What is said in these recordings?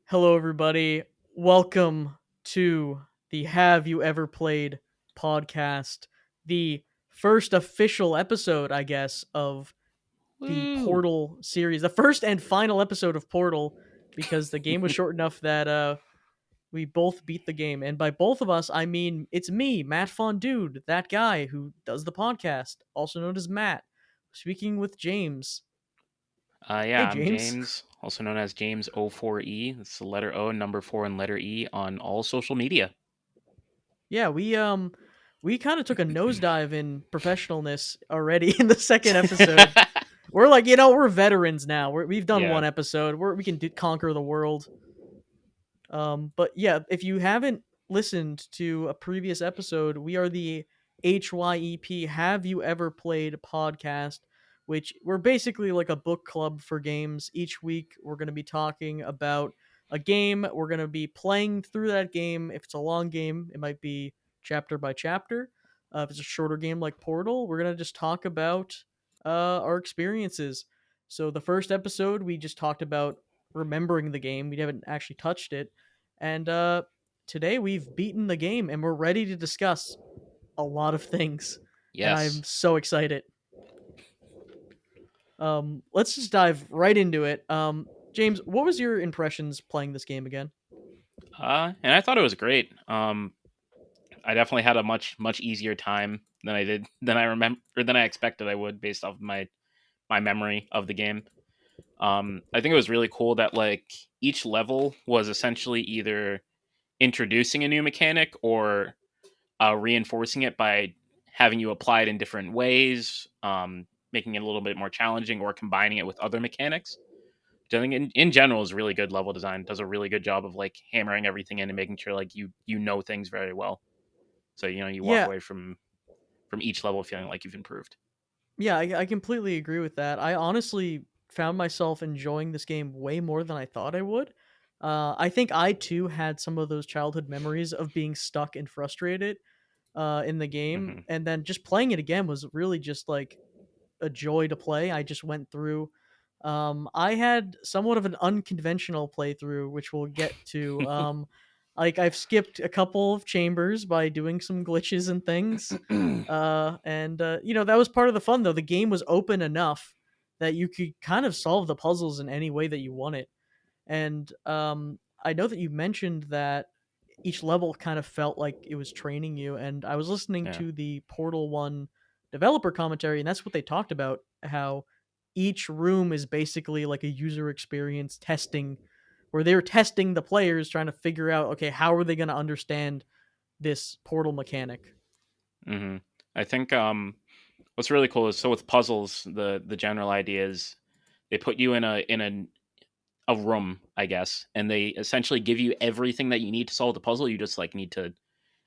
Hello, everybody. Welcome to the Have You Ever Played podcast, the first official episode, I guess, of the Woo! Portal series, the first and final episode of Portal, because the game was short enough that we both beat the game. And by both of us, I mean it's me, Matt Fondude, that guy who does the podcast, also known as Matt, speaking with James. Hey, Yeah, I'm James. James, also known as James04E. That's the letter O, number 4, and letter E on all social media. Yeah, we kind of took a nosedive in professionalness already in the second episode. We're like, we're veterans now. We've done Yeah. one episode. We can conquer the world. But yeah, if you haven't listened to a previous episode, we are the HYEP Have You Ever Played podcast, which we're basically like a book club for games. Each week, we're going to be talking about a game. We're going to be playing through that game. If it's a long game, it might be chapter by chapter. If it's a shorter game like Portal, we're going to just talk about our experiences. So the first episode, we just talked about remembering the game. We haven't actually touched it, and today we've beaten the game and we're ready to discuss a lot of things. And I'm Yes. so excited. Let's just dive right into it. James, what was your impressions playing this game again? And I thought it was great. I definitely had a much easier time than I remember or than I expected I would based off of my memory of the game. I think it was really cool that like each level was essentially either introducing a new mechanic or reinforcing it by having you apply it in different ways, making it a little bit more challenging, or combining it with other mechanics. Which I think in general is really good level design. Does a really good job of like hammering everything in and making sure like you know things very well. So you walk Yeah, away from each level feeling like you've improved. yeah, I completely agree with that. I honestly found myself enjoying this game way more than I thought I would. I think I too had some of those childhood memories of being stuck and frustrated in the game, Hmm. and then just playing it again was really just like a joy to play. I just went through. I had somewhat of an unconventional playthrough, which we'll get to. Like I've skipped a couple of chambers by doing some glitches and things. And that was part of the fun though. The game was open enough that you could kind of solve the puzzles in any way that you wanted. And I know that you mentioned that each level kind of felt like it was training you. And I was listening Yeah. to the Portal 1 developer commentary, and that's what they talked about, how each room is basically like a user experience testing, where they were testing the players, trying to figure out, okay, how are they going to understand this portal mechanic? Hmm. I think what's really cool is so with puzzles, the general idea is they put you in a room, I guess, and they essentially give you everything that you need to solve the puzzle. You just like need to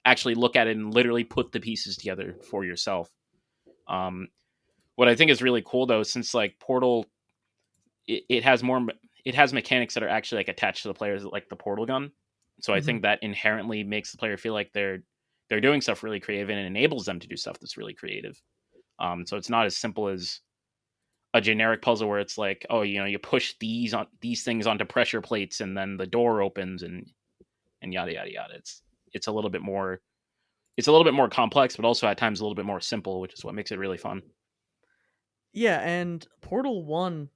actually look at it and literally put the pieces together for yourself. Um, what I think is really cool though, since like Portal, it has it has mechanics that are actually like attached to the players, like the portal gun. So I Hmm. think that inherently makes the player feel like they're doing stuff really creative and enables them to do stuff that's really creative. So it's not as simple as a generic puzzle where it's like, oh, you push these things onto pressure plates and then the door opens and yada yada yada. It's a little bit more it's a little bit more complex, but also at times a little bit more simple, which is what makes it really fun. Yeah, and Portal 1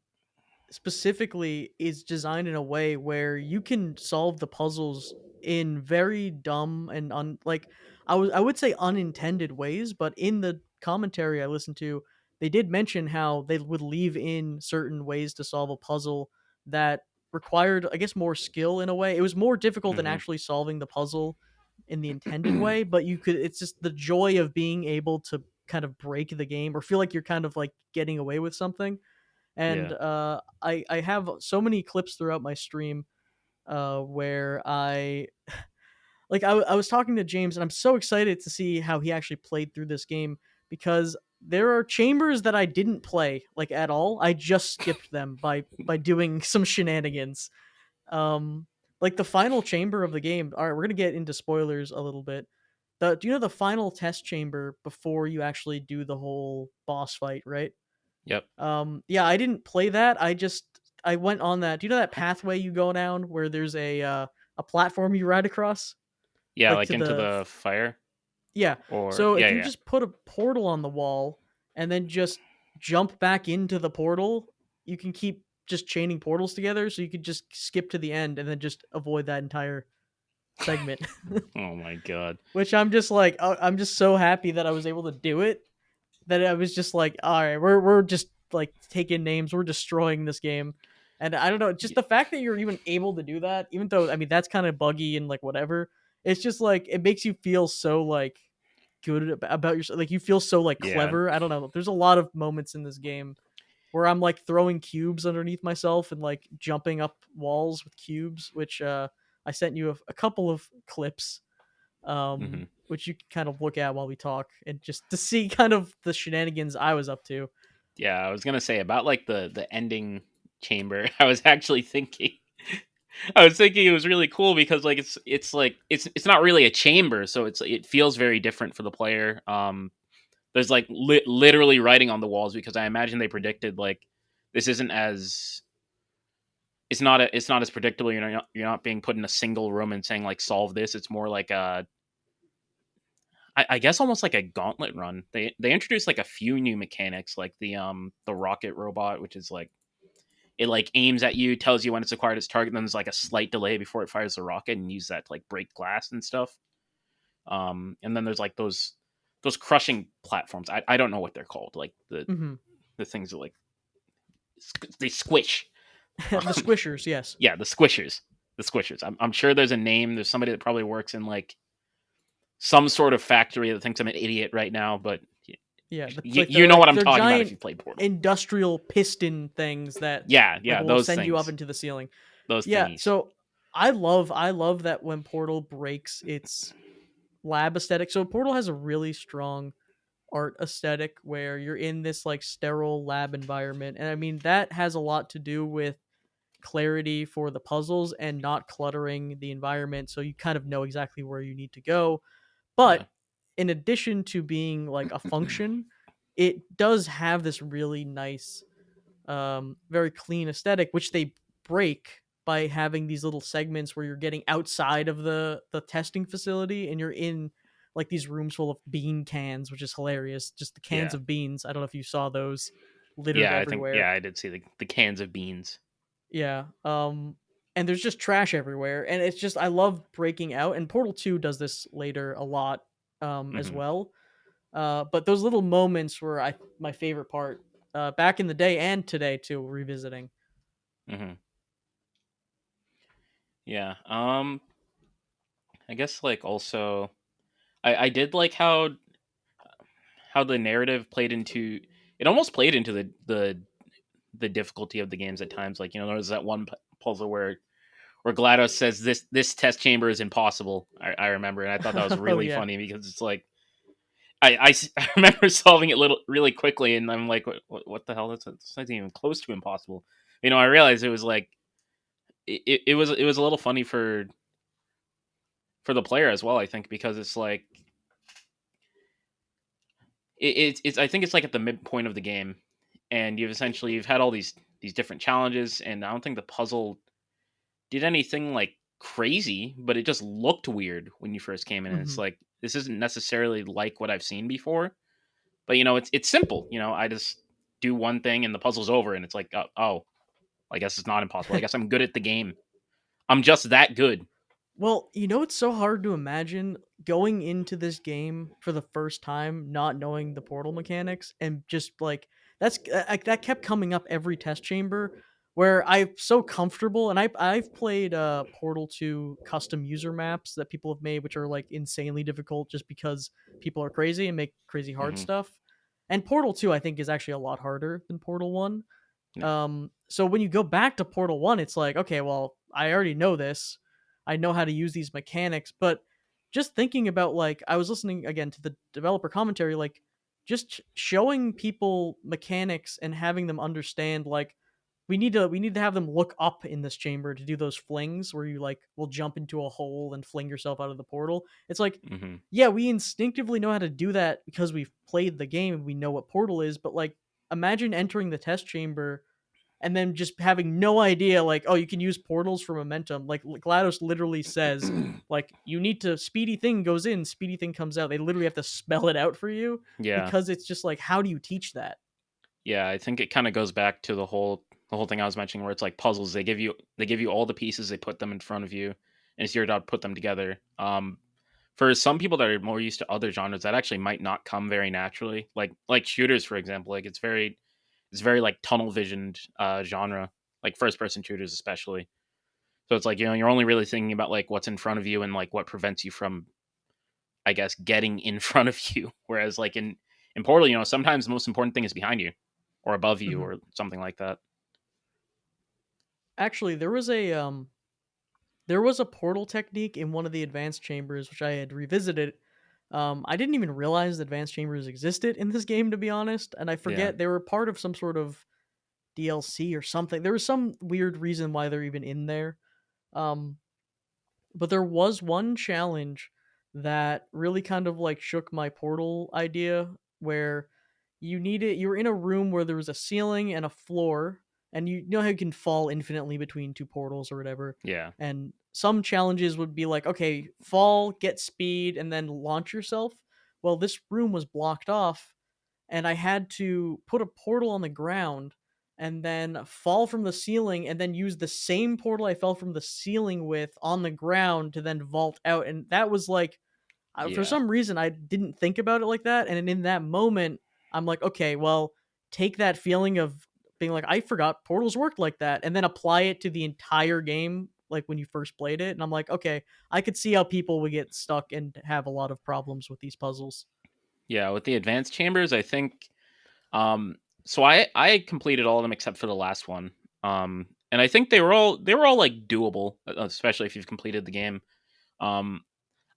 specifically is designed in a way where you can solve the puzzles in very dumb and like I would say unintended ways, but in the commentary I listened to, they did mention how they would leave in certain ways to solve a puzzle that required, I guess, more skill in a way. It was more difficult than Hmm. actually solving the puzzle in the intended way, but you could it's just the joy of being able to kind of break the game or feel like you're kind of like getting away with something. And Yeah. I have so many clips throughout my stream where I was talking to James, and I'm so excited to see how he actually played through this game, because there are chambers that I didn't play like at all. I just skipped them by doing some shenanigans. Um, like the final chamber of the game. All right, we're gonna get into spoilers a little bit. Do you know the final test chamber before you actually do the whole boss fight, right? Yep. Yeah, I didn't play that. I went on that. Do you know that pathway you go down where there's a platform you ride across, Yeah, like like to into the the fire, yeah. or So yeah, if you yeah. just put a portal on the wall and then just jump back into the portal, you can keep just chaining portals together. So you could just skip to the end and then just avoid that entire segment. Oh my god. Which I'm just like, I'm just so happy that I was able to do it. That I was just like, all right, we're just like taking names, we're destroying this game. And I don't know, just Y- the fact that you're even able to do that, even though I mean that's kind of buggy and like whatever, it's just like it makes you feel so like good about yourself. Like you feel so like Yeah. clever. I don't know. There's a lot of moments in this game where I'm like throwing cubes underneath myself and like jumping up walls with cubes, which I sent you a couple of clips Hmm. which you can kind of look at while we talk and just to see kind of the shenanigans I was up to. Yeah, I was gonna say about like the ending chamber. I was actually thinking, I was thinking it was really cool because like it's like it's not really a chamber, so it feels very different for the player. There's like literally writing on the walls because I imagine they predicted like this isn't as it's not as predictable. You're not being put in a single room and saying like solve this. It's more like a I guess almost like a gauntlet run. They introduced like a few new mechanics, like the rocket robot, which is like it like aims at you, tells you when it's acquired its target, and then there's like a slight delay before it fires the rocket, and use that to like break glass and stuff. And then there's like those crushing platforms. I don't know what they're called, like Hmm. the things that like they squish. The squishers, yes. Yeah, the squishers, the squishers. I'm sure there's a name. There's somebody that probably works in like some sort of factory that thinks I'm an idiot right now, but Yeah, the, you, like you know what I'm they're talking about if giant you played Portal. industrial piston things that Yeah, like yeah, will those send you up things, into the ceiling. those Yeah, thingies. so I love that when Portal breaks its lab aesthetic. So Portal has a really strong art aesthetic where you're in this like sterile lab environment, and I mean that has a lot to do with clarity for the puzzles and not cluttering the environment so you kind of know exactly where you need to go. Yeah. But in addition to being like a function, it does have this really nice, very clean aesthetic, which they break by having these little segments where you're getting outside of the testing facility and you're in like these rooms full of bean cans, which is hilarious. Just the cans Yeah. of beans. I don't know if you saw those littered Yeah, I think everywhere. yeah, I did see the cans of beans. Yeah. And there's just trash everywhere. And it's just I love breaking out. And Portal 2 does this later a lot as Hmm. well. But those little moments were my favorite part. Back in the day and today too, revisiting. Hmm. Yeah. I guess like also I did like how the narrative played into it almost played into the difficulty of the games at times. Like, there was that one puzzle where GLaDOS says this test chamber is impossible. I remember, and I thought that was Oh really yeah. funny because it's like I remember solving it really quickly, and I'm like, what the hell? That's not even close to impossible. I realized it was like it was a little funny for the player as well. I think because it's like it's I think it's like at the midpoint of the game, and you've had all these different challenges, and I don't think the puzzle did anything like crazy, but it just looked weird when you first came in. And it's Hmm. like this isn't necessarily like what I've seen before, but it's simple. I just do one thing and the puzzle's over, and it's like oh, I guess it's not impossible. I guess I'm good at the game. I'm just that good. Well, it's so hard to imagine going into this game for the first time, not knowing the portal mechanics, and just like that kept coming up every test chamber where I'm so comfortable, and I've played Portal 2 custom user maps that people have made, which are like insanely difficult just because people are crazy and make crazy hard Hmm. stuff. And Portal 2, I think, is actually a lot harder than Portal 1. Yeah. So when you go back to Portal 1, it's like, okay, well, I already know this. I know how to use these mechanics, but just thinking about like I was listening again to the developer commentary, like just showing people mechanics and having them understand like we need to have them look up in this chamber to do those flings where you like will jump into a hole and fling yourself out of the portal. It's like, Hmm. yeah, we instinctively know how to do that because we've played the game and we know what portal is, but like imagine entering the test chamber and then just having no idea, like, oh, you can use portals for momentum. Like GLaDOS literally says, like, you need to, speedy thing goes in, speedy thing comes out. They literally have to spell it out for you, Yeah. because it's just like, how do you teach that? Yeah, I think it kind of goes back to the whole thing I was mentioning where it's like puzzles. They give you all the pieces, they put them in front of you, and it's your job to put them together. For some people that are more used to other genres, that actually might not come very naturally. Like shooters, for example, like it's very like tunnel visioned genre, like first person shooters especially. So it's like, you're only really thinking about like what's in front of you and like what prevents you from, I guess, getting in front of you. Whereas like in Portal, sometimes the most important thing is behind you or above you Mhm. or something like that. Actually, there was a portal technique in one of the advanced chambers which I had revisited. I didn't even realize advanced chambers existed in this game, to be honest, and I Yeah. forget they were part of some sort of DLC or something. There was some weird reason why they're even in there. Um, but there was one challenge that really kind of like shook my portal idea, where you were in a room where there was a ceiling and a floor, and you know how you can fall infinitely between two portals or whatever. Yeah. And some challenges would be like, okay, fall, get speed, and then launch yourself. Well, this room was blocked off, and I had to put a portal on the ground and then fall from the ceiling and then use the same portal I fell from the ceiling with on the ground to then vault out. And that was like, for Yeah. some reason, I didn't think about it like that. And in that moment, I'm like, okay, well, take that feeling of being like, I forgot portals worked like that, and then apply it to the entire game, like when you first played it. And I'm like, okay, I could see how people would get stuck and have a lot of problems with these puzzles. Yeah. With the advanced chambers, I think so I completed all of them except for the last one. And I think they were all like doable, especially if you've completed the game. Um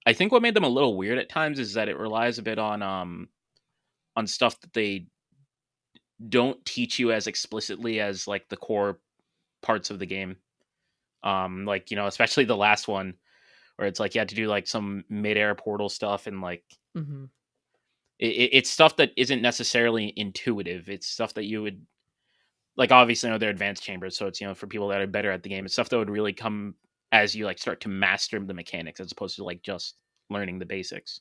I think what made them a little weird at times is that it relies a bit on stuff that they don't teach you as explicitly as like the core parts of the game. Like, especially the last one where it's like you had to do like some mid-air portal stuff, and like Hmm. it's stuff that isn't necessarily intuitive. It's stuff that you would like, obviously, they're advanced chambers, so it's, for people that are better at the game. It's stuff that would really come as you like start to master the mechanics as opposed to like just learning the basics.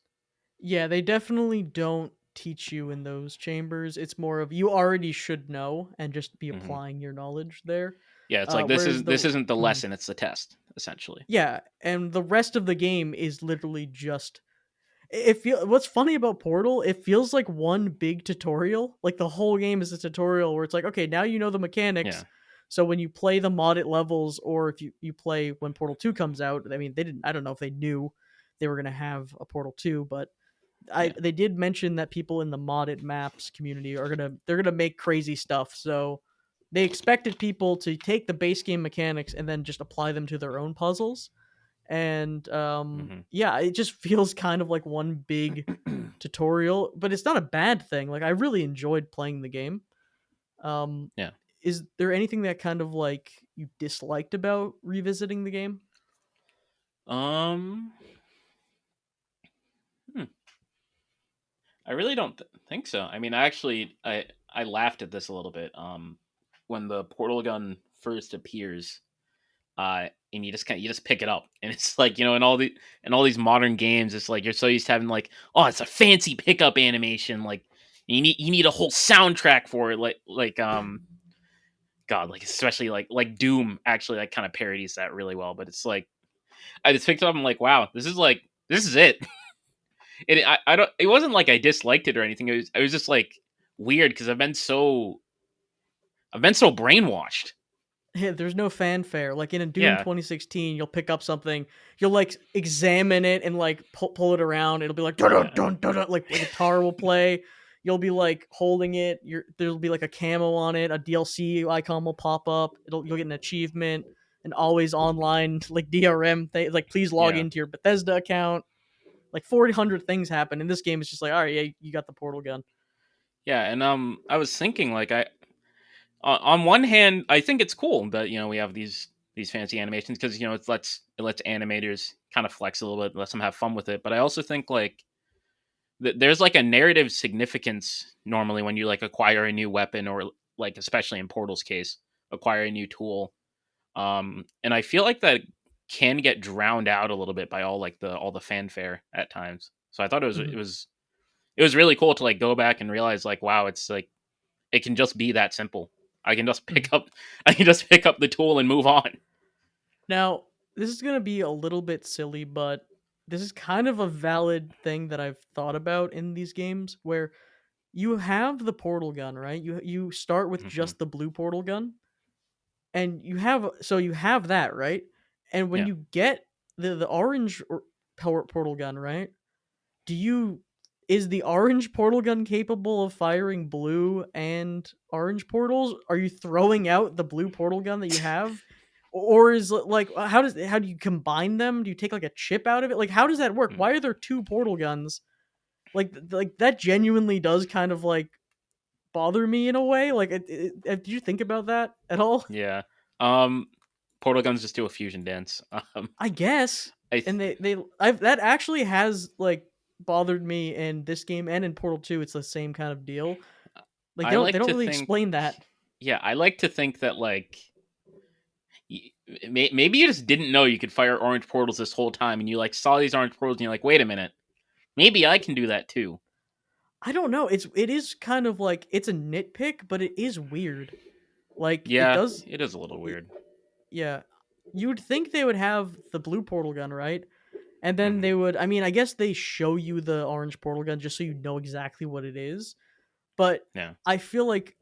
Yeah, they definitely don't teach you in those chambers. It's more of, you already should know and just be Hmm. applying your knowledge there. Yeah, it's like this Whereas is the this isn't the mhm. lesson; it's the test, essentially. Yeah, and the rest of the game is literally just, it feel what's funny about Portal, it feels like one big tutorial. Like the whole game is a tutorial where it's like, okay, now you know the mechanics. Yeah, So when you play the modded levels, or if you play when Portal 2 comes out, I mean, they didn't, I don't know if they knew they were going to have a Portal 2, but I yeah, they did mention that people in the modded maps community they're gonna make crazy stuff. So they expected people to take the base game mechanics and then just apply them to their own puzzles. And hmm yeah, it just feels kind of like one big tutorial, but it's not a bad thing. Like, I really enjoyed playing the game. Um, yeah. is there anything that kind of like you disliked about revisiting the game? Um, hmm, I really don't think so. I mean, I laughed at this a little bit. When the portal gun first appears, and you just pick it up, and it's like, in all these modern games, it's like you're so used to having like, oh, it's a fancy pickup animation, like you need a whole soundtrack for it, like God, like especially like Doom actually like kind of parodies that really well, but it's like I just picked it up, I'm like, wow, this is it. And I don't, it wasn't like I disliked it or anything. It was just like weird because I've been so brainwashed. Yeah, there's no fanfare. Like in a Doom Yeah, 2016, you'll pick up something, you'll like examine it and like pull it around. It'll be like dun dun yeah, dun dun, like a guitar will play. You'll be like holding it. There'll be like a camo on it. A DLC icon will pop up. You'll get an achievement. An always online like DRM thing. Like, please log yeah. into your Bethesda account. Like 400 things happen in this game. It's just like, all right, yeah, you got the portal gun. Yeah, and I was thinking like on one hand, I think it's cool that we have these fancy animations because it lets animators kind of flex a little bit, lets them have fun with it. But I also think like there's like a narrative significance normally when you like acquire a new weapon or like especially in Portal's case acquire a new tool. And I feel like that can get drowned out a little bit by all the fanfare at times. So I thought Mhm, it was really cool to like go back and realize like wow, it's like it can just be that simple. I can just mhm. pick up I can just pick up the tool and move on. Now, this is gonna be a little bit silly, but this is kind of a valid thing that I've thought about in these games where you have the portal gun, right? You start with Hmm. just the blue portal gun, and you have that, right? And when Yeah. you get the orange portal gun, right? Do you is the orange portal gun capable of firing blue and orange portals? Are you throwing out the blue portal gun that you have? Or is it like how do you combine them? Do you take like a chip out of it? Like how does that work? Mm. Why are there two portal guns? Like that genuinely does kind of like bother me in a way. Like did you think about that at all? Yeah. Um, Portal guns just do a fusion dance. I guess. I And th- I've that actually has like bothered me in this game and in Portal 2. It's the same kind of deal. Like I they like don't to really think, explain that. yeah, I like to think that like maybe you just didn't know you could fire orange portals this whole time, and you like saw these orange portals, and you're like, wait a minute, maybe I can do that too. I don't know. It is kind of like it's a nitpick, but it is weird. Like it Yeah, does it is a little it, weird. yeah. You would think they would have the blue portal gun, right? And then Hmm. they would I mean, I guess they show you the orange portal gun just so you know exactly what it is. But Yeah. I feel like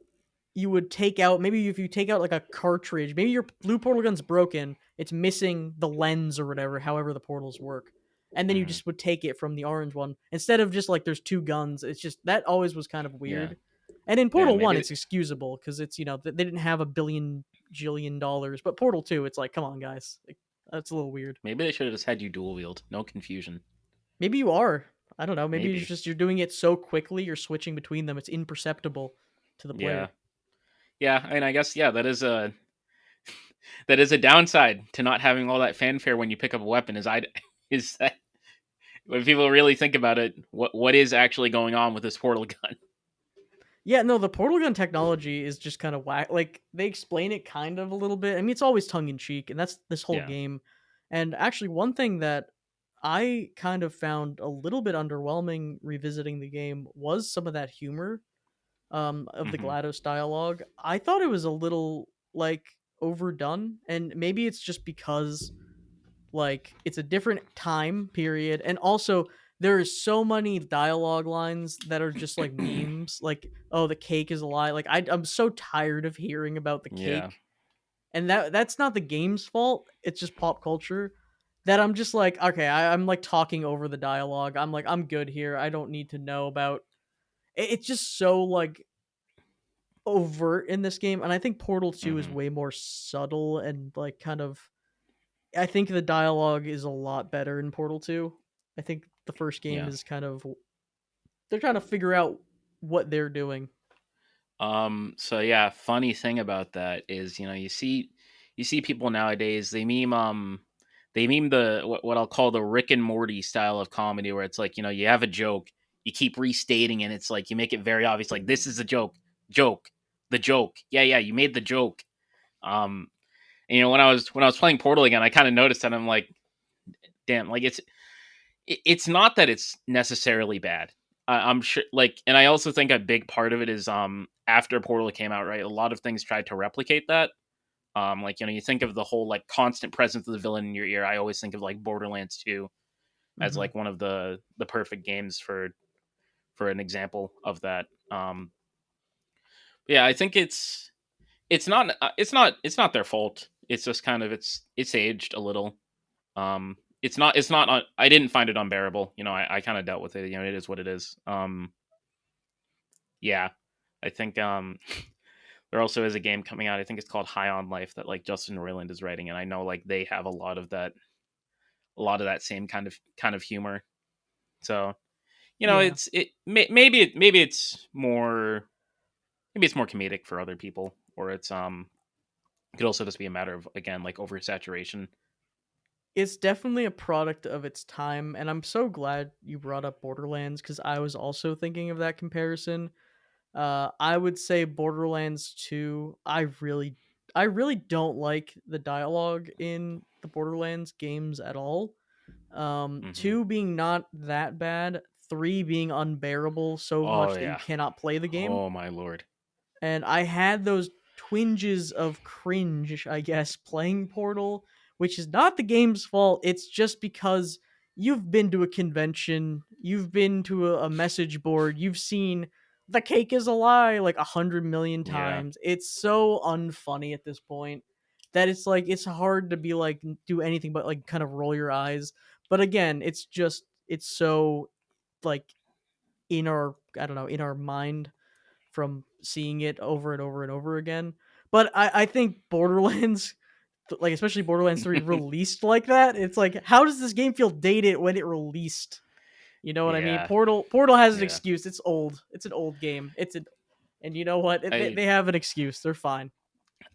you would take out maybe if you take out like a cartridge, maybe your blue portal gun's broken, it's missing the lens or whatever, however the portals work. And then you Hmm. just would take it from the orange one instead of just like there's two guns. It's just that always was kind of Yeah. weird. And in Yeah. Portal 1 it's excusable cuz it's, they didn't have a billion jillion dollars, but Portal 2 it's like come on guys. Like, that's a little weird. Maybe they should have just had you dual wield. No confusion. Maybe you are. I don't know. Maybe it's Maybe. just you're doing it so quickly, you're switching between them. It's imperceptible to the Yeah. player. Yeah. I mean, I guess yeah. That is a downside to not having all that fanfare when you pick up a weapon. Is that when people really think about it, what is actually going on with this portal gun? Yeah, no, the portal gun technology is just kind of whack. Like they explain it kind of a little bit. I mean, it's always tongue in cheek, and that's this whole Yeah. game. And actually, one thing that I kind of found a little bit underwhelming revisiting the game was some of that humor of the Hmm. GLaDOS dialogue. I thought it was a little like overdone, and maybe it's just because like it's a different time period, and also there is so many dialogue lines that are just like memes, like "Oh, the cake is a lie." Like I'm so tired of hearing about the Yeah. cake, and that's not the game's fault. It's just pop culture. That I'm just like, okay, I'm like talking over the dialogue. I'm like, I'm good here. I don't need to know about. It's just so like overt in this game, and I think Portal 2 is Hmm. way more subtle and like kind of I think the dialogue is a lot better in Portal 2. I think the first game Yeah. is kind of they're trying to figure out what they're doing. So yeah, funny thing about that is, you see people nowadays, they meme what I'll call the Rick and Morty style of comedy where it's like, you have a joke, you keep restating and it's like you make it very obvious like this is a joke. Joke. The joke. Yeah, yeah, you made the joke. Um and, when I was playing Portal again, I kind of noticed that I'm like, damn, like it's not that it's necessarily bad. I'm sure, like, and I also think a big part of it is after Portal came out, right? A lot of things tried to replicate that. Like you think of the whole like constant presence of the villain in your ear. I always think of like Borderlands 2 as Mhm. like one of the perfect games for an example of that. Yeah, I think it's not their fault. It's just kind of it's aged a little. It's not I didn't find it unbearable. I kind of dealt with it. It is what it is. Yeah, I think there also is a game coming out. I think it's called High on Life that like Justin Roiland is writing, and I know like they have a lot of that same kind of humor. So Yeah. maybe it's more comedic for other people, or it could also just be a matter of again like oversaturation. It's definitely a product of its time, and I'm so glad you brought up Borderlands cuz I was also thinking of that comparison. I would say Borderlands 2, I really don't like the dialogue in the Borderlands games at all. Hmm. Two being not that bad, three being unbearable so Oh much that you yeah. cannot play the game. Oh my lord. And I had those twinges of cringe, I guess, playing Portal, which is not the game's fault. It's just because you've been to a convention, you've been to a message board, you've seen the cake is a lie like 100 million Yeah. times. It's so unfunny at this point that it's like it's hard to be like do anything but like kind of roll your eyes. But again, it's just it's so like in our I don't know, in our mind from seeing it over and over and over again. But I think Borderlands, like especially Borderlands 3, released like that. It's like, how does this game feel dated when it released? You know what I mean? Yeah. Portal has an Yeah. excuse. It's old. It's an old game. And you know what? They, I they have an excuse. They're fine.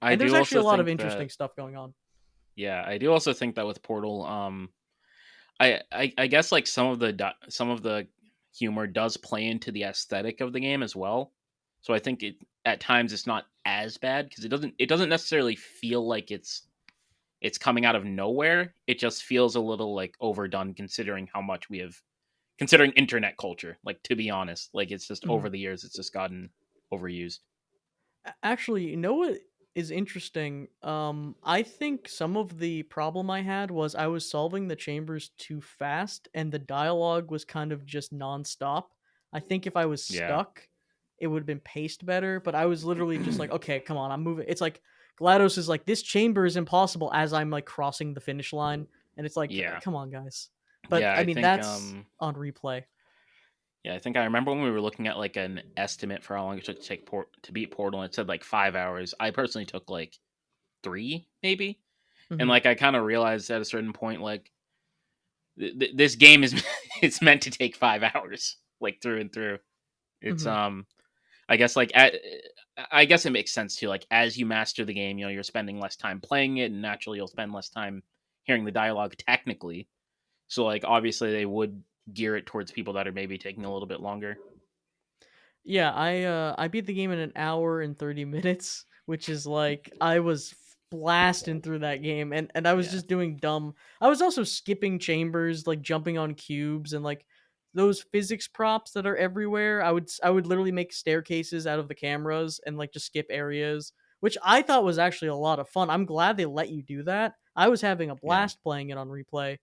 I And there's do actually also a lot of think interesting that stuff going on. yeah, I do also think that with Portal, I guess like some of the humor does play into the aesthetic of the game as well. So I think it at times it's not as bad because it doesn't necessarily feel like it's coming out of nowhere. It just feels a little like overdone considering how much we have considering internet culture. Like to be honest, like it's just over Mhm. the years it's just gotten overused. Actually, you know what is interesting? I think some of the problem I had was I was solving the chambers too fast, and the dialogue was kind of just nonstop. I think if I was Yeah. stuck, it would have been paced better. But I was literally just like, okay, come on, I'm moving. It's like GLaDOS is like, this chamber is impossible as I'm like crossing the finish line, and it's like, Yeah. come on, guys. But Yeah, I I mean, think that's on replay. yeah, I think I remember when we were looking at like an estimate for how long it took to to beat Portal, and it said like 5 hours. I personally took like three, maybe, and Hmm. like I kind of realized at a certain point, like this game is it's meant to take 5 hours, like through and through. It's Hmm. I guess I guess it makes sense too. Like as you master the game, you know, you're spending less time playing it, and naturally you'll spend less time hearing the dialogue technically. So like obviously they would gear it towards people that are maybe taking a little bit longer. Yeah, I beat the game in an hour and 30 minutes, which is like I was blasting through that game and I was Yeah. just doing dumb. I was also skipping chambers, like jumping on cubes and like those physics props that are everywhere. I would literally make staircases out of the cameras and like just skip areas, which I thought was actually a lot of fun. I'm glad they let you do that. I was having a Yeah. blast playing it on replay.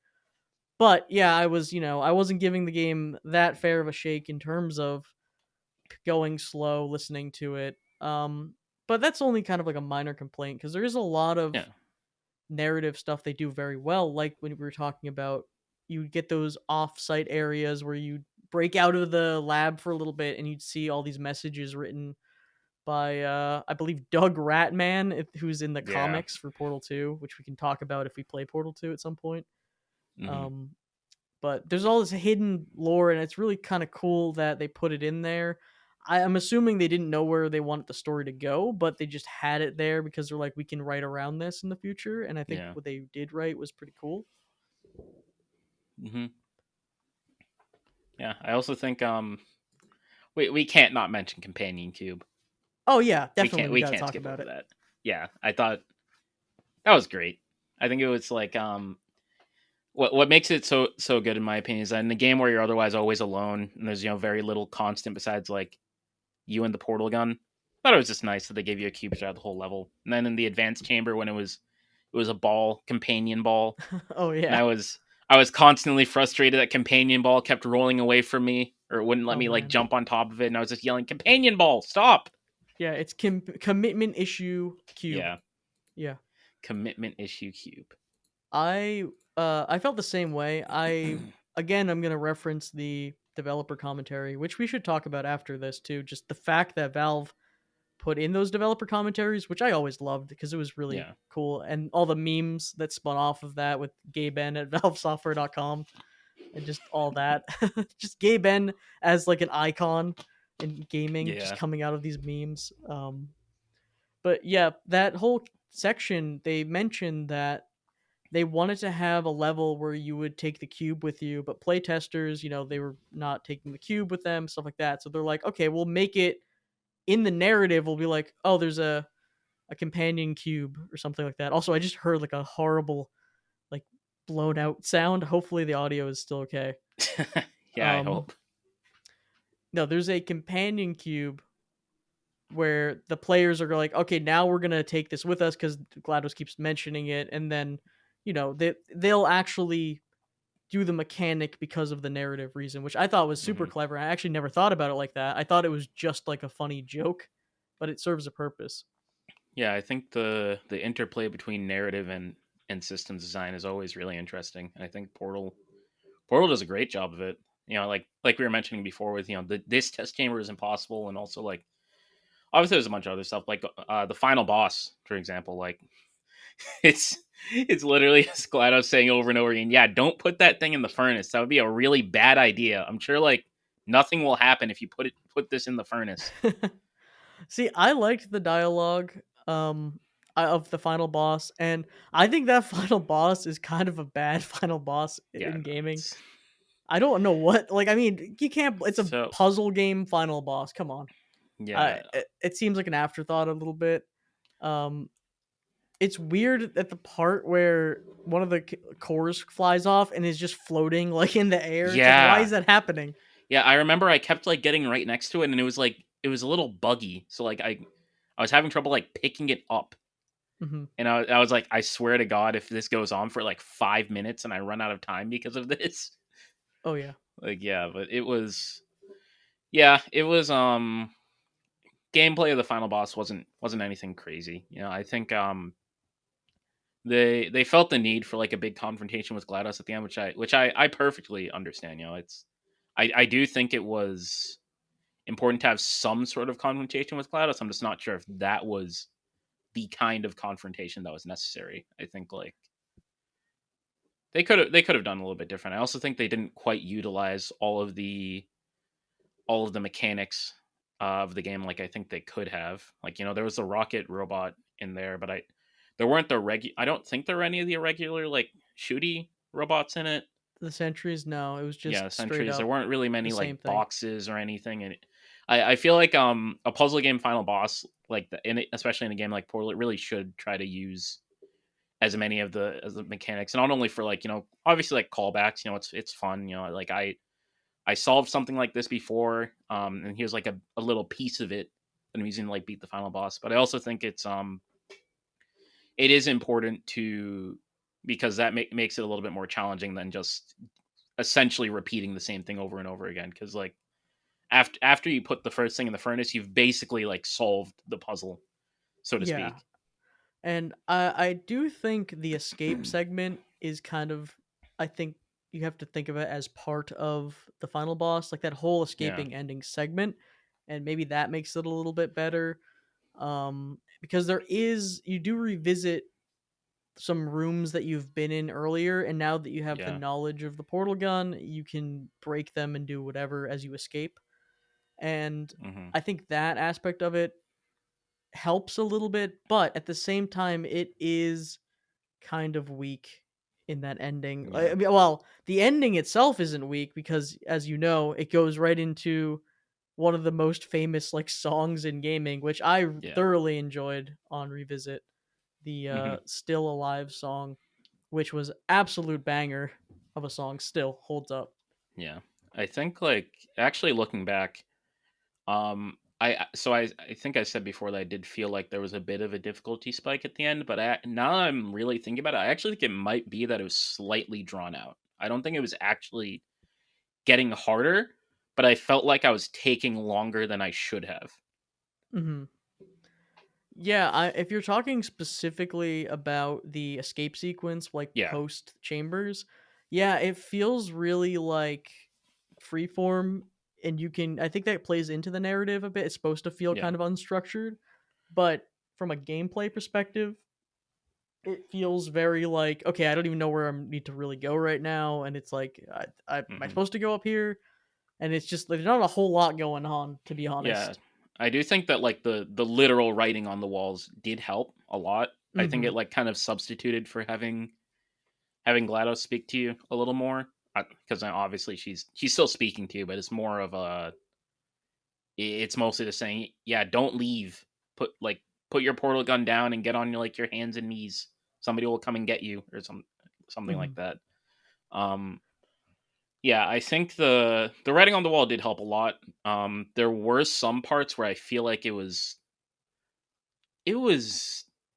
But yeah, I was, I wasn't giving the game that fair of a shake in terms of going slow, listening to it. But that's only kind of like a minor complaint because there is a lot of Yeah. narrative stuff they do very well. Like when we were talking about, you get those off-site areas where you break out of the lab for a little bit and you'd see all these messages written by I believe Doug Ratman, who's in the Yeah. comics for Portal 2, which we can talk about if we play Portal 2 at some point. Hmm. Um, but there's all this hidden lore, and it's really kind of cool that they put it in there. I'm assuming they didn't know where they wanted the story to go, but they just had it there because they're like, we can write around this in the future. And I think Yeah. what they did right was pretty cool. Hmm. Yeah. I also think we can't not mention Companion Cube. Oh yeah, definitely, we We got to can't talk skip about over it. that. Yeah. I thought that was great. I think it was like what makes it so good in my opinion is that in a game where you're otherwise always alone and there's very little constant besides like you and the portal gun. I thought it was just nice that they gave you a cube throughout the whole level. And then in the advanced chamber when it was a ball, companion ball, Oh and yeah. I was constantly frustrated that companion ball kept rolling away from me or it wouldn't let Oh me like man. jump on top of it and I was just yelling companion ball, stop. Yeah, it's commitment issue cube. Yeah, Yeah. commitment issue cube. I I felt the same way. I'm gonna reference the developer commentary, which we should talk about after this too. Just the fact that Valve put in those developer commentaries, which I always loved because it was really Yeah. cool, and all the memes that spun off of that with Gay Ben at ValveSoftware.com and just all that. Just Gay Ben as like an icon in gaming, just Yeah. coming out of these memes. But yeah, that whole section they mentioned that they wanted to have a level where you would take the cube with you, but playtesters, they were not taking the cube with them, stuff like that. So they're like, okay, we'll make it in the narrative. We'll be like, oh, there's a a companion cube or something like that. Also, I just heard like a horrible like blown out sound. Hopefully the audio is still okay. Yeah, I Um hope. no, there's a companion cube where the players are like, okay, now we're gonna take this with us because GLaDOS keeps mentioning it, and then they'll actually do the mechanic because of the narrative reason, which I thought was super Hmm. clever. I actually never thought about it like that. I thought it was just like a funny joke, but it serves a purpose. Yeah, I think the interplay between narrative and systems design is always really interesting, and I think Portal does a great job of it. You know, like we were mentioning before with this test chamber is impossible, and also like obviously there's a bunch of other stuff like the final boss, for example. Like it's it's literally just GLaDOS saying over and over again, "Yeah, don't put that thing in the furnace. That would be a really bad idea. I'm sure like nothing will happen if you put this in the furnace." See, I liked the dialogue of the final boss, and I think that final boss is kind of a bad final boss Yeah, in no, gaming. it's I don't know what, like, I mean, you can't. It's a so puzzle game final boss. Come on, yeah, it seems like an afterthought a little bit. Um, it's weird at the part where one of the cores flies off and is just floating like in the air. It's like, why yeah, is that happening? yeah. I remember I kept like getting right next to it, and it was a little buggy. So like I was having trouble like picking it up. Hmm. And I was like, I swear to God, if this goes on for like 5 minutes and I run out of time because of this, Oh yeah, like, yeah, but yeah, it was, gameplay of the final boss wasn't anything crazy. You know, I think, they felt the need for like a big confrontation with GLaDOS at the end, which I perfectly understand. You know, I do think it was important to have some sort of confrontation with GLaDOS. I'm just not sure if that was the kind of confrontation that was necessary. I think like they could have done a little bit different. I also think they didn't quite utilize all of the mechanics of the game like I think they could have. Like there was a rocket robot in there, but I there weren't the I don't think there were any of the irregular like shooty robots in it. the sentries. No, it was Yeah, just straight sentries. There up weren't really the many same like thing. boxes or anything, and I feel like a puzzle game final boss like especially in a game like Portal, it really should try to use as the mechanics, and not only for like obviously like callbacks. It's fun. Like I solved something like this before, and here's like a little piece of it that I'm using to like beat the final boss. But I also think it is important to because that makes it a little bit more challenging than just essentially repeating the same thing over and over again. Because like after you put the first thing in the furnace, you've basically like solved the puzzle, so to Yeah, speak. and I do think the escape segment is kind of, I think you have to think of it as part of the final boss, like that whole Yeah. escaping ending segment, and maybe that makes it a little bit better. Because you do revisit some rooms that you've been in earlier, and now that you have the Yeah. knowledge of the portal gun, you can break them and do whatever as you escape. And Hmm. I think that aspect of it helps a little bit, but at the same time, it is kind of weak in that ending. I Yeah. mean, well, the ending itself isn't weak because, as you know, it goes right into one of the most famous like songs in gaming, which I Yeah. thoroughly enjoyed on revisit. The Hmm. "Still Alive" song, which was absolute banger of a song, still holds up. Yeah. I think like actually looking back, I think I said before that I did feel like there was a bit of a difficulty spike at the end, but now that I'm really thinking about it, I actually think it might be that it was slightly drawn out. I don't think it was actually getting harder, but I felt like I was taking longer than I should have. Hmm. Yeah, if you're talking specifically about the escape sequence, like Yeah. post chambers, yeah, it feels really like freeform, and you can. I think that plays into the narrative a bit. It's supposed to feel Yeah. kind of unstructured, but from a gameplay perspective, it feels very like, okay, I don't even know where I need to really go right now, and it's like, am I Hmm. supposed to go up here? And it's just there's not a whole lot going on, to be Yeah. honest. I do think that like the literal writing on the walls did help a lot. I think Hmm. it like kind of substituted for having GLaDOS speak to you a little more because obviously she's still speaking to you, but it's more of a it's mostly just saying, yeah, don't leave. Put like put your portal gun down and get on like your hands and knees. Somebody will come and get you, or something like Mhm. that. Um, yeah, I think the writing on the wall did help a lot. There were some parts where I feel like it was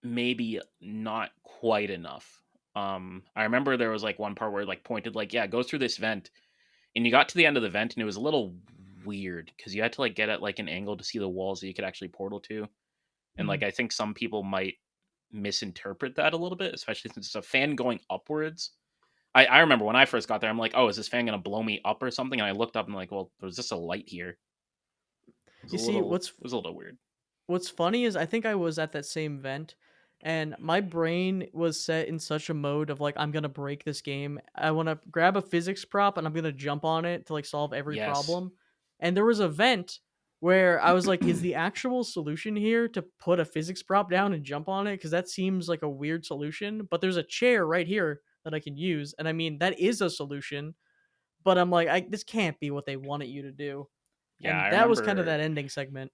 maybe not quite enough. I remember there was like one part where it, like pointed like, yeah, go through this vent, and you got to the end of the vent, and it was a little weird because you had to like get at like an angle to see the walls that you could actually portal to, and like Mhm. I think some people might misinterpret that a little bit, especially since it's a fan going upwards. I remember when I first got there, I'm like, oh, is this fan gonna blow me up or something? And I looked up and like, well, there's just a light here. You see, It was a little weird. what's funny is I think I was at that same vent and my brain was set in such a mode of like I'm going to break this game. I want to grab a physics prop and I'm going to jump on it to like solve every Yes. problem. And there was a vent where I was like is the actual solution here to put a physics prop down and jump on it cuz that seems like a weird solution, but there's a chair right here that I can use. And I mean that is a solution, but I'm like this can't be what they wanted you to do. Yeah, And that was kind of that ending segment.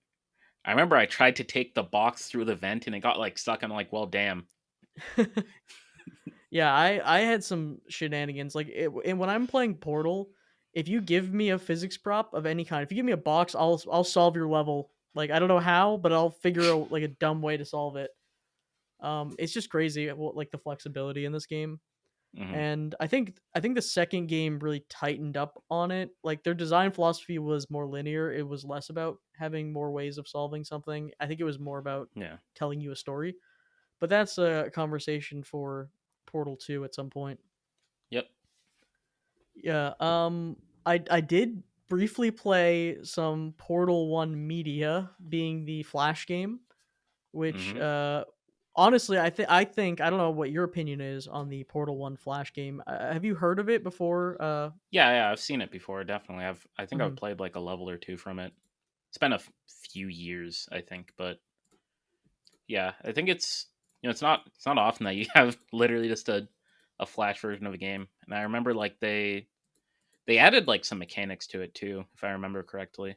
I remember I tried to take the box through the vent and it got like stuck. And I'm like, well, damn. Yeah, I had some shenanigans. Like and when I'm playing Portal, if you give me a physics prop of any kind, if you give me a box, I'll solve your level. Like I don't know how, but I'll figure out like a dumb way to solve it. It's just crazy, like the flexibility in this game. Hmm. And I think the second game really tightened up on it. Like their design philosophy was more linear. It was less about having more ways of solving something. I think it was more about Yeah. telling you a story. But that's a conversation for Portal 2 at some point. Yep. Yeah, I did briefly play some Portal 1 Media, being the Flash game, which Hmm. honestly I think I don't know what your opinion is on the Portal 1 Flash game. Have you heard of it before? Yeah, I've seen it before. Definitely. I think I've Mhm. played like a level or two from it. It's been a few years, I think, but yeah, I think it's not often that you have literally just a flash version of a game. And I remember like they added like some mechanics to it too, if I remember correctly.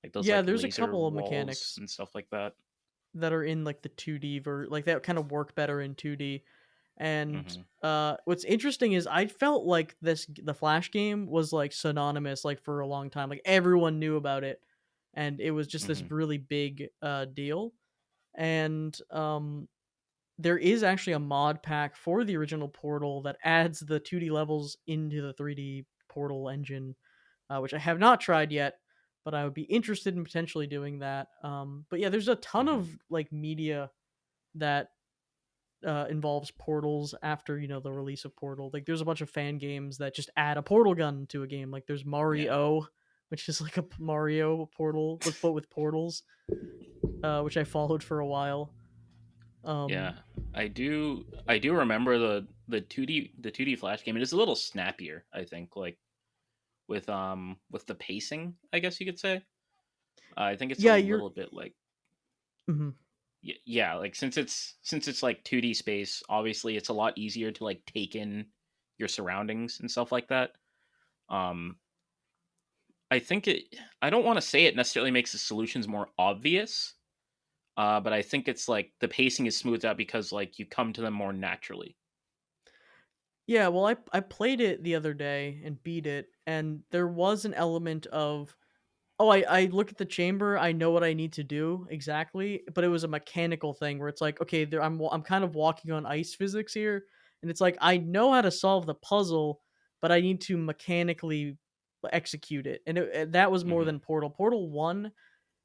Like those Yeah, like there's a laser couple of walls mechanics and stuff like that. that are in like the 2D like that kind of work better in 2D. And Hmm. what's interesting is I felt like the Flash game was like synonymous like for a long time. Like everyone knew about it, and it was just this Hmm. really big deal. And there is actually a mod pack for the original Portal that adds the 2D levels into the 3D Portal engine, which I have not tried yet, but I would be interested in potentially doing that. But yeah, there's a ton Hmm. of like media that involves portals after the release of Portal. Like there's a bunch of fan games that just add a portal gun to a game. Like there's Yeah. Mario, which is like a Mario portal but with portals, which I followed for a while. Yeah. Um, I do remember the 2D Flash game. It is a little snappier, I think, like with the pacing, I guess you could say. I think it's a yeah, you're. little bit like Mhm. yeah, like since it's like 2D space, obviously it's a lot easier to like take in your surroundings and stuff like that. Um I think I don't want to say it necessarily makes the solutions more obvious, but I think it's like the pacing is smoothed out because like you come to them more naturally. Yeah, well, I played it the other day and beat it, and there was an element of oh, I look at the chamber, I know what I need to do exactly, but it was a mechanical thing where it's like, okay, I'm kind of walking on ice physics here, and it's like I know how to solve the puzzle, but I need to mechanically execute it, and that was more Hmm. than Portal. Portal One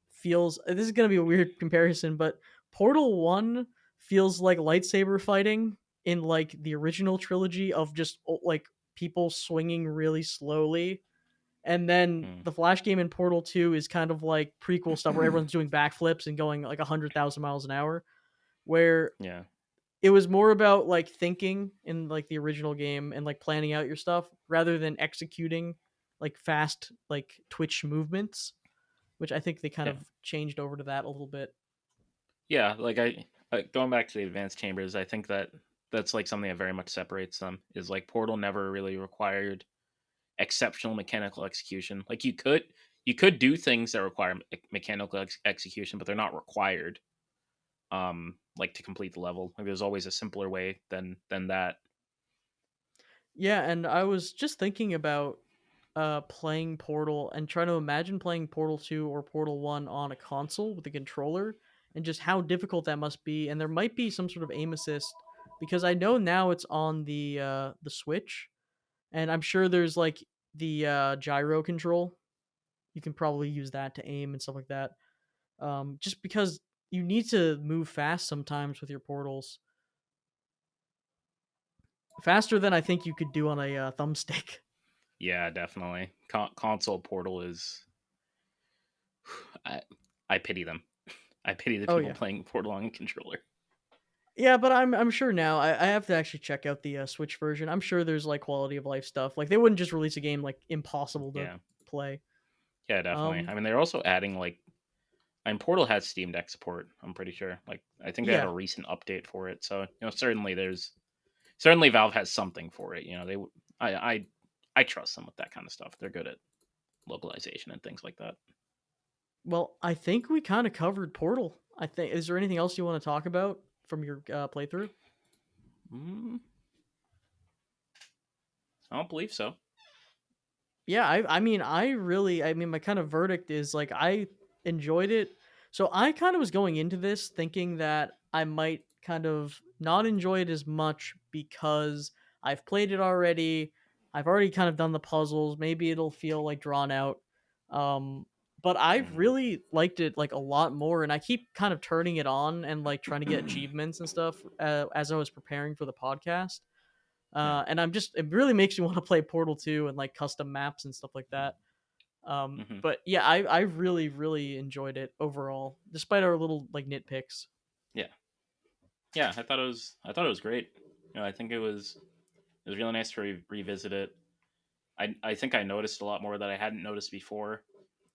feels this is gonna be a weird comparison, but Portal One feels like lightsaber fighting in like the original trilogy of just like people swinging really slowly, and then Mm. the Flash game in Portal 2 is kind of like prequel stuff where everyone's doing backflips and going like 100,000 miles an hour, where Yeah. it was more about like thinking in like the original game and like planning out your stuff rather than executing like fast like twitch movements, which I think they kind Yeah. of changed over to that a little bit. Yeah, like going back to the advanced chambers, I think that's like something that very much separates them is like Portal never really required exceptional mechanical execution. Like you could do things that require mechanical execution, but they're not required. like to complete the level. Like there's always a simpler way than that. Yeah, and I was just thinking about playing Portal and trying to imagine playing Portal 2 or Portal 1 on a console with a controller and just how difficult that must be. And there might be some sort of aim assist because I know now it's on the Switch, and I'm sure there's like the gyro control. You can probably use that to aim and stuff like that. Just because you need to move fast sometimes with your portals, faster than I think you could do on a thumbstick. Yeah, definitely. Console Portal is. I I pity them. I pity the Oh people yeah. playing Portal on controller. Yeah, but I'm sure now. I have to actually check out the Switch version. I'm sure there's like quality of life stuff. Like they wouldn't just release a game like impossible to Yeah, play. yeah, definitely. Um, I mean, they're also adding like. I mean, Portal has Steam Deck support. I'm pretty sure. Like, I think they had a yeah. recent update for it. So certainly certainly Valve has something for it. I trust them with that kind of stuff. They're good at localization and things like that. Well, I think we kind of covered Portal. I think. Is there anything else you want to talk about from your playthrough? Mm, I don't believe so. Yeah, I mean my kind of verdict is like I enjoyed it. So I kind of was going into this thinking that I might kind of not enjoy it as much because I've played it already. I've already kind of done the puzzles. Maybe it'll feel like drawn out. Um but I've Mm. really liked it like a lot more, and I keep kind of turning it on and like trying to get achievements and stuff as I was preparing for the podcast. Yeah. And it really makes me want to play Portal 2 and like custom maps and stuff like that. Hmm. But yeah, I really, really enjoyed it overall, despite our little like nitpicks. Yeah. Yeah. I thought it was great. I think it was really nice to revisit it. I think I noticed a lot more that I hadn't noticed before.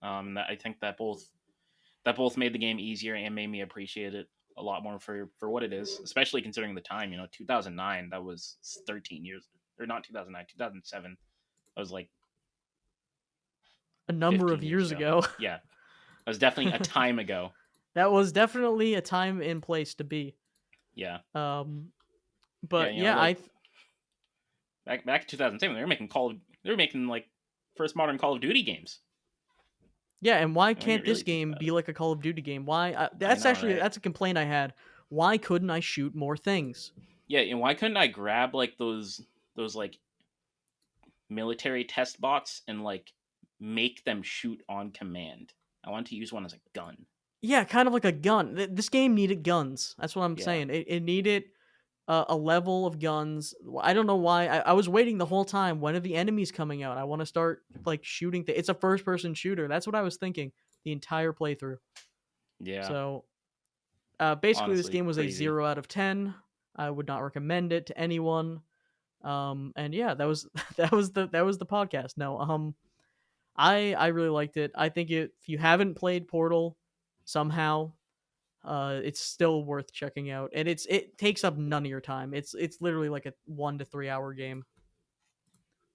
That I think that both made the game easier and made me appreciate it a lot more for what it is, especially considering the time. 2009. That was 13 years, or not 2009, 2007. That was like A number of 15 years years ago. ago. Yeah, that was definitely a time ago. That was definitely a time and place to be. Yeah, Um, yeah. but yeah, Like back in 2007, they were making like first modern Call of Duty games. yeah, and why When you can't this really think game about be it, like a Call of Duty game? Why? I know, right? That's a complaint I had. Why couldn't I shoot more things? Yeah, and why couldn't I grab like those like military test bots and like make them shoot on command? I wanted to use one as a gun. Yeah, kind of like a gun. This game needed guns. That's what I'm Yeah, saying. It needed a level of guns. I don't know why. I was waiting the whole time. When are the enemies coming out? I want to start like shooting. It's a first person shooter. That's what I was thinking the entire playthrough. yeah. So basically, this Honestly, game was a crazy. 0 out of 10. I would not recommend it to anyone. And yeah, that was that was the podcast. No, I really liked it. I think if you haven't played Portal somehow, it's still worth checking out, and it takes up none of your time. It's literally like a 1 to 3 hour game.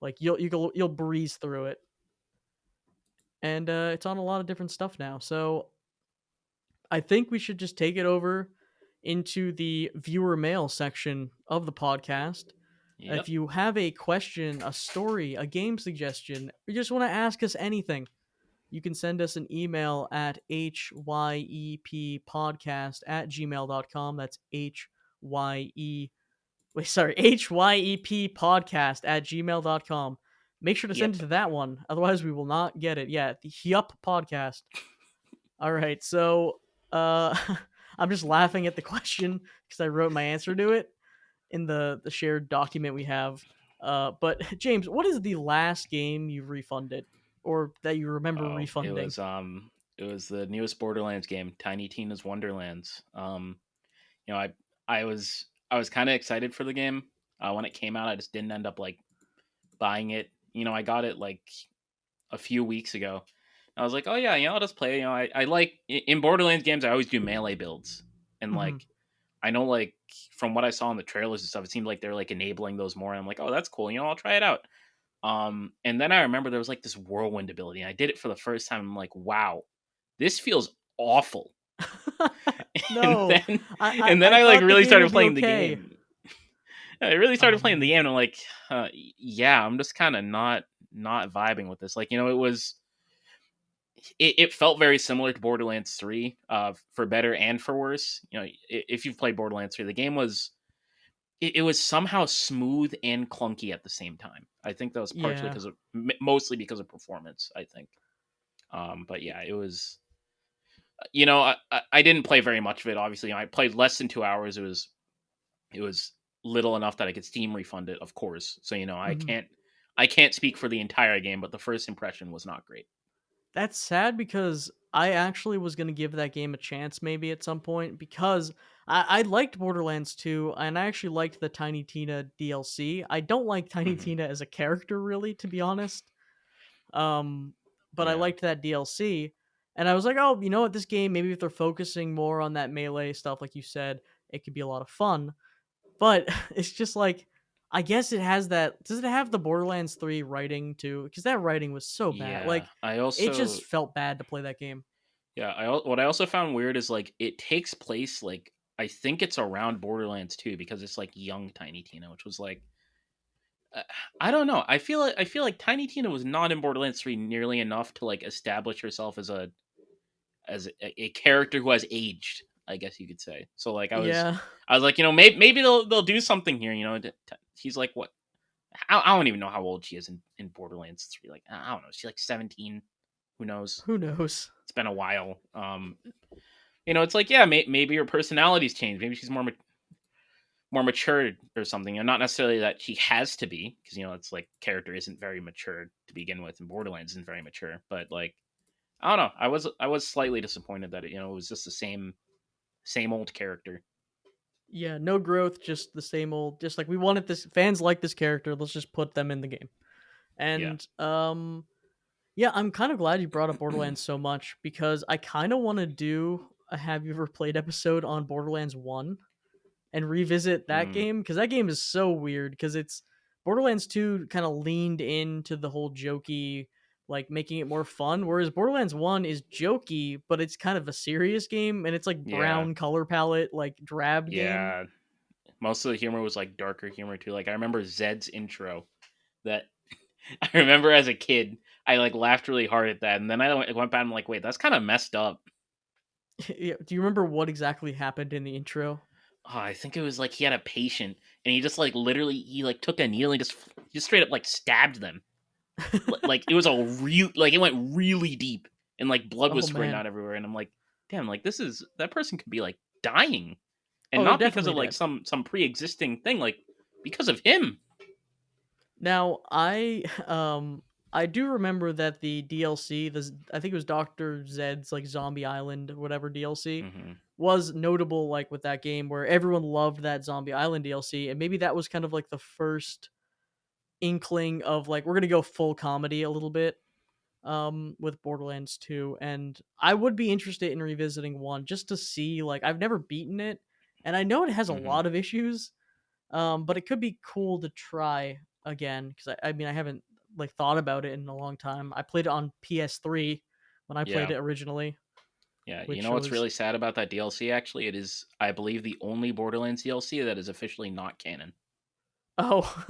Like you'll breeze through it, and it's on a lot of different stuff now. So I think we should just take it over into the viewer mail section of the podcast. If Yep. you have a question, a story, a game suggestion, or you just want to ask us anything, you can send us an email at hyeppodcast@gmail.com. That's HYE. Wait, sorry, HYEP podcast at gmail.com. Make sure to send it Yep. to that one. Otherwise, we will not get it. Yeah, the Hyup podcast. All right. So uh, I'm just laughing at the question because I wrote my answer to it in the shared document we have. But James, what is the last game you refunded or that you remember Oh, it refunding? was it was the newest Borderlands game, Tiny Tina's Wonderlands. I was kind of excited for the game when it came out. I just didn't end up like buying it. I got it like a few weeks ago. I was like, oh yeah, I'll just play. I like in Borderlands games. I always do melee builds, and Mhm. like I know like from what I saw in the trailers and stuff, it seemed like they're like enabling those more. And I'm like, oh, that's cool. I'll try it out. And then I remember there was like this whirlwind ability. And I did it for the first time. I'm like, wow, this feels awful. and No, then I and then I I like thought the really game started would be playing the okay. game. I really started Oh playing the man. game. And I'm like, yeah, I'm just kind of not vibing with this. Like, it felt very similar to Borderlands 3, for better and for worse. If you've played Borderlands 3, the game was it was somehow smooth and clunky at the same time. I think that was partially Yeah. because of mostly because of performance. I think, but yeah, it was. I didn't play very much of it. Obviously, I played less than 2 hours. It was little enough that I could Steam refund it, of course. So Mhm. I can't speak for the entire game, but the first impression was not great. That's sad because I actually was gonna give that game a chance maybe at some point because I liked Borderlands 2 and I actually liked the Tiny Tina DLC. I don't like Tiny Hmm. Tina as a character really, to be honest. Um, but I Yeah, liked that DLC, and I was like, oh, you know what, this game maybe if they're focusing more on that melee stuff, like you said, it could be a lot of fun. But it's just like I guess it has that. Does it have the Borderlands 3 writing too? Because that writing was so bad. yeah. Like it just felt bad to play that game. What I also found weird is like it takes place like I think it's around Borderlands 2 because it's like young Tiny Tina, which was like uh, I don't know. I feel like Tiny Tina was not in Borderlands 3 nearly enough to like establish herself as a character who has aged, I guess you could say. So like Yeah. I was like, maybe they'll do something here. She's like what? I don't even know how old she is in Borderlands 3. Like I don't know. She's like 17. Who knows? Who knows? It's been a while. It's like yeah, maybe her personality's changed. Maybe she's more matured or something, and not necessarily that she has to be, because it's like character isn't very mature to begin with, and Borderlands isn't very mature. But like I don't know, I was slightly disappointed that it was just the same old character. Yeah. No growth. Just the same old. Just like we wanted this. Fans like this character. Let's just put them in the game. Yeah. And yeah, I'm kind of glad you brought up Borderlands so much because I kind of want to do a Have You Ever Played episode on Borderlands 1 and revisit that Mm, game because that game is so weird because it's Borderlands 2 kind of leaned into the whole jokey, like making it more fun, whereas Borderlands 1 is jokey, but it's kind of a serious game and it's like yeah. brown color palette, like drab game. Yeah. Most of the humor was like darker humor too. Like I remember Zed's intro that I remember as a kid. I like laughed really hard at that, and then I went back and I'm like, wait, that's kind of messed up. Yeah, do you remember what exactly happened in the intro? Oh, I think it was like he had a patient, and he just like literally he like took a needle and just straight up like stabbed them. Like it was a real like it went really deep, and like blood was Oh spraying man. out everywhere. And I'm like, damn, like that person could be like dying, and Oh, they're not because of definitely like dead. some pre existing thing, like because of him. Now, I do remember that the DLC, I think it was Dr. Zed's like Zombie Island whatever DLC Hmm. was notable like with that game where everyone loved that Zombie Island DLC and maybe that was kind of like the first inkling of like we're going to go full comedy a little bit with Borderlands 2 and I would be interested in revisiting 1 just to see like I've never beaten it and I know it has a Hmm. lot of issues but it could be cool to try again because I mean I haven't like thought about it in a long time. I played it on PS3 when I played Yeah. it originally, Yeah, you which know what's was really sad about that DLC? Actually, it is, I believe, the only Borderlands DLC that is officially not canon. oh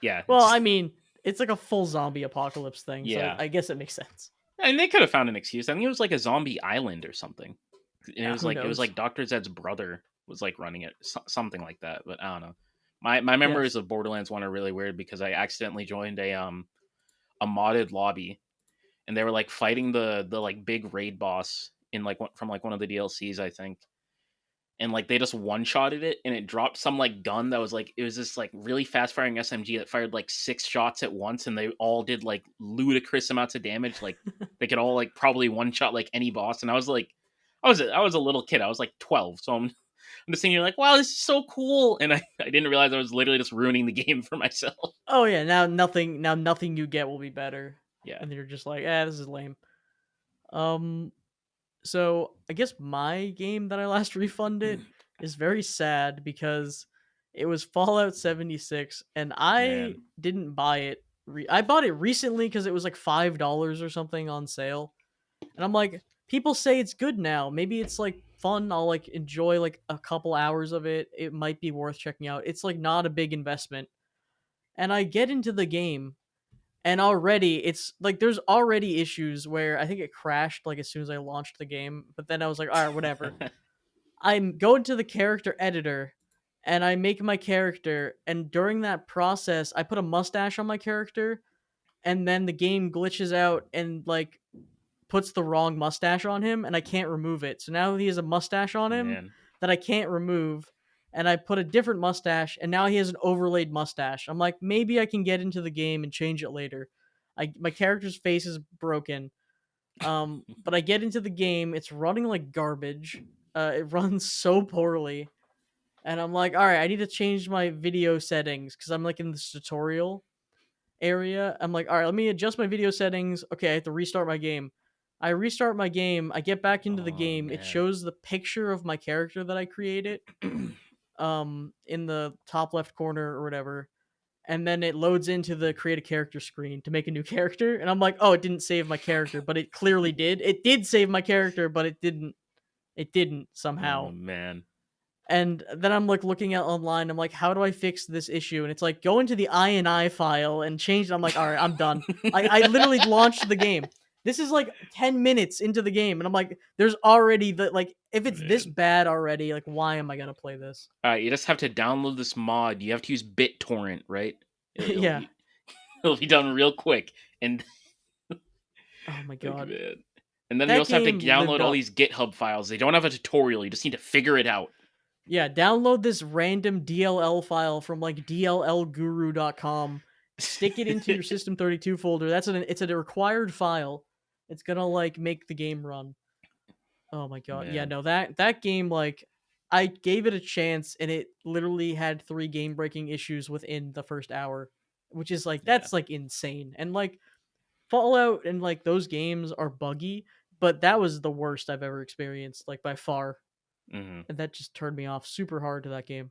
Yeah, well it's I mean it's like a full zombie apocalypse thing, so yeah, I guess it makes sense. and they could have found an excuse. I think it was like a zombie island or something, and it Yeah, was who like it was knows? like Doctor Zed's brother was like running it, something like that. But I don't know. My memories Yes. of Borderlands One are really weird because I accidentally joined a modded lobby, and they were like fighting the like big raid boss in like from like one of the DLCs, I think, and like they just one shotted it, and it dropped some like gun that was like it was this like really fast firing SMG that fired like 6 shots at once, and they all did like ludicrous amounts of damage. Like they could all like probably one shot like any boss, and I was like, I was a little kid, I was like 12, so I'm just thinking like, wow, this is so cool, and I didn't realize I was literally just ruining the game for myself. Oh yeah, now nothing you get will be better. Yeah. And you're just like, this is lame. Um so I guess my game that I last refunded is very sad because it was Fallout 76 and I Man. didn't buy it. I bought it recently because it was like $5 or something on sale. And I'm like, people say it's good now. Maybe it's like fun. I'll like enjoy like a couple hours of it. It might be worth checking out. It's like not a big investment. And I get into the game and already it's like there's already issues where I think it crashed like as soon as I launched the game, but then I was like, all right, whatever. I'm going to the character editor and I make my character, and during that process I put a mustache on my character, and then the game glitches out and like puts the wrong mustache on him and I can't remove it. So now he has a mustache on him Man. that I can't remove, and I put a different mustache and now he has an overlaid mustache. I'm like, maybe I can get into the game and change it later. My character's face is broken. But I get into the game, it's running like garbage. It runs so poorly. And I'm like, all right, I need to change my video settings because I'm like in this tutorial area. I'm like, all right, let me adjust my video settings. Okay, I have to restart my game. I restart my game. I get back into the Oh game. It man. shows the picture of my character that I created in the top left corner or whatever. And then it loads into the create a character screen to make a new character. And I'm like, oh, it didn't save my character, but it clearly did. It did save my character, but it didn't. It didn't Oh somehow. man. And then I'm like looking at online. I'm like, how do I fix this issue? And it's like, go into the INI file and change it. I'm like, all right, I'm done. I literally launched the game. This is like 10 minutes into the game. And I'm like, there's already the, like, if it's this Man. bad already, like, why am I going to play this? You just have to download this mod. You have to use BitTorrent, right? It'll Yeah. be it'll be done real quick. And Oh my like God. man. And then you That also have to game lived download all up. these GitHub files. They don't have a tutorial. You just need to figure it out. Yeah. Download this random DLL file from like dllguru.com. Stick it into your System 32 folder. It's a required file. It's gonna like make the game run. Oh my god. Yeah, Man. no, that game, like, I gave it a chance and it literally had 3 game-breaking issues within the first hour, which is like Yeah. that's like insane. And like Fallout and like those games are buggy, but that was the worst I've ever experienced, like by far. Hmm. And that just turned me off super hard to that game.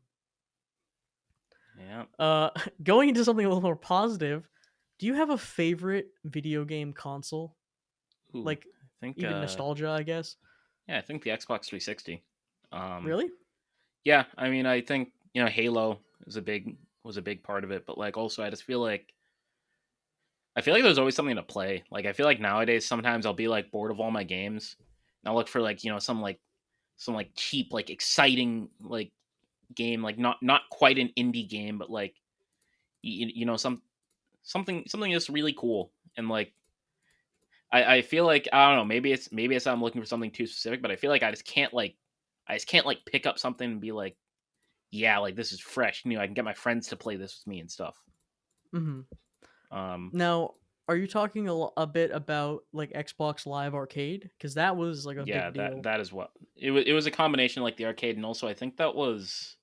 Yeah. Uh Going into something a little more positive, do you have a favorite video game console? Ooh. Like I think even nostalgia, I guess. yeah, I think the Xbox 360. Um Really? yeah, I mean I think, Halo was a big part of it, but like also I feel like there's always something to play. Like I feel like nowadays sometimes I'll be like bored of all my games and I'll look for like, some like cheap like exciting like game, like not quite an indie game, but like something just really cool. And like I feel like I don't know, maybe it's I'm looking for something too specific, but I feel like I just can't like pick up something and be like, yeah, like this is fresh. I can get my friends to play this with me and stuff. Mhm. Um Now, are you talking a bit about like Xbox Live Arcade? Because that was like a yeah, big that deal. that is what it was a combination of, like the arcade, and also I think that was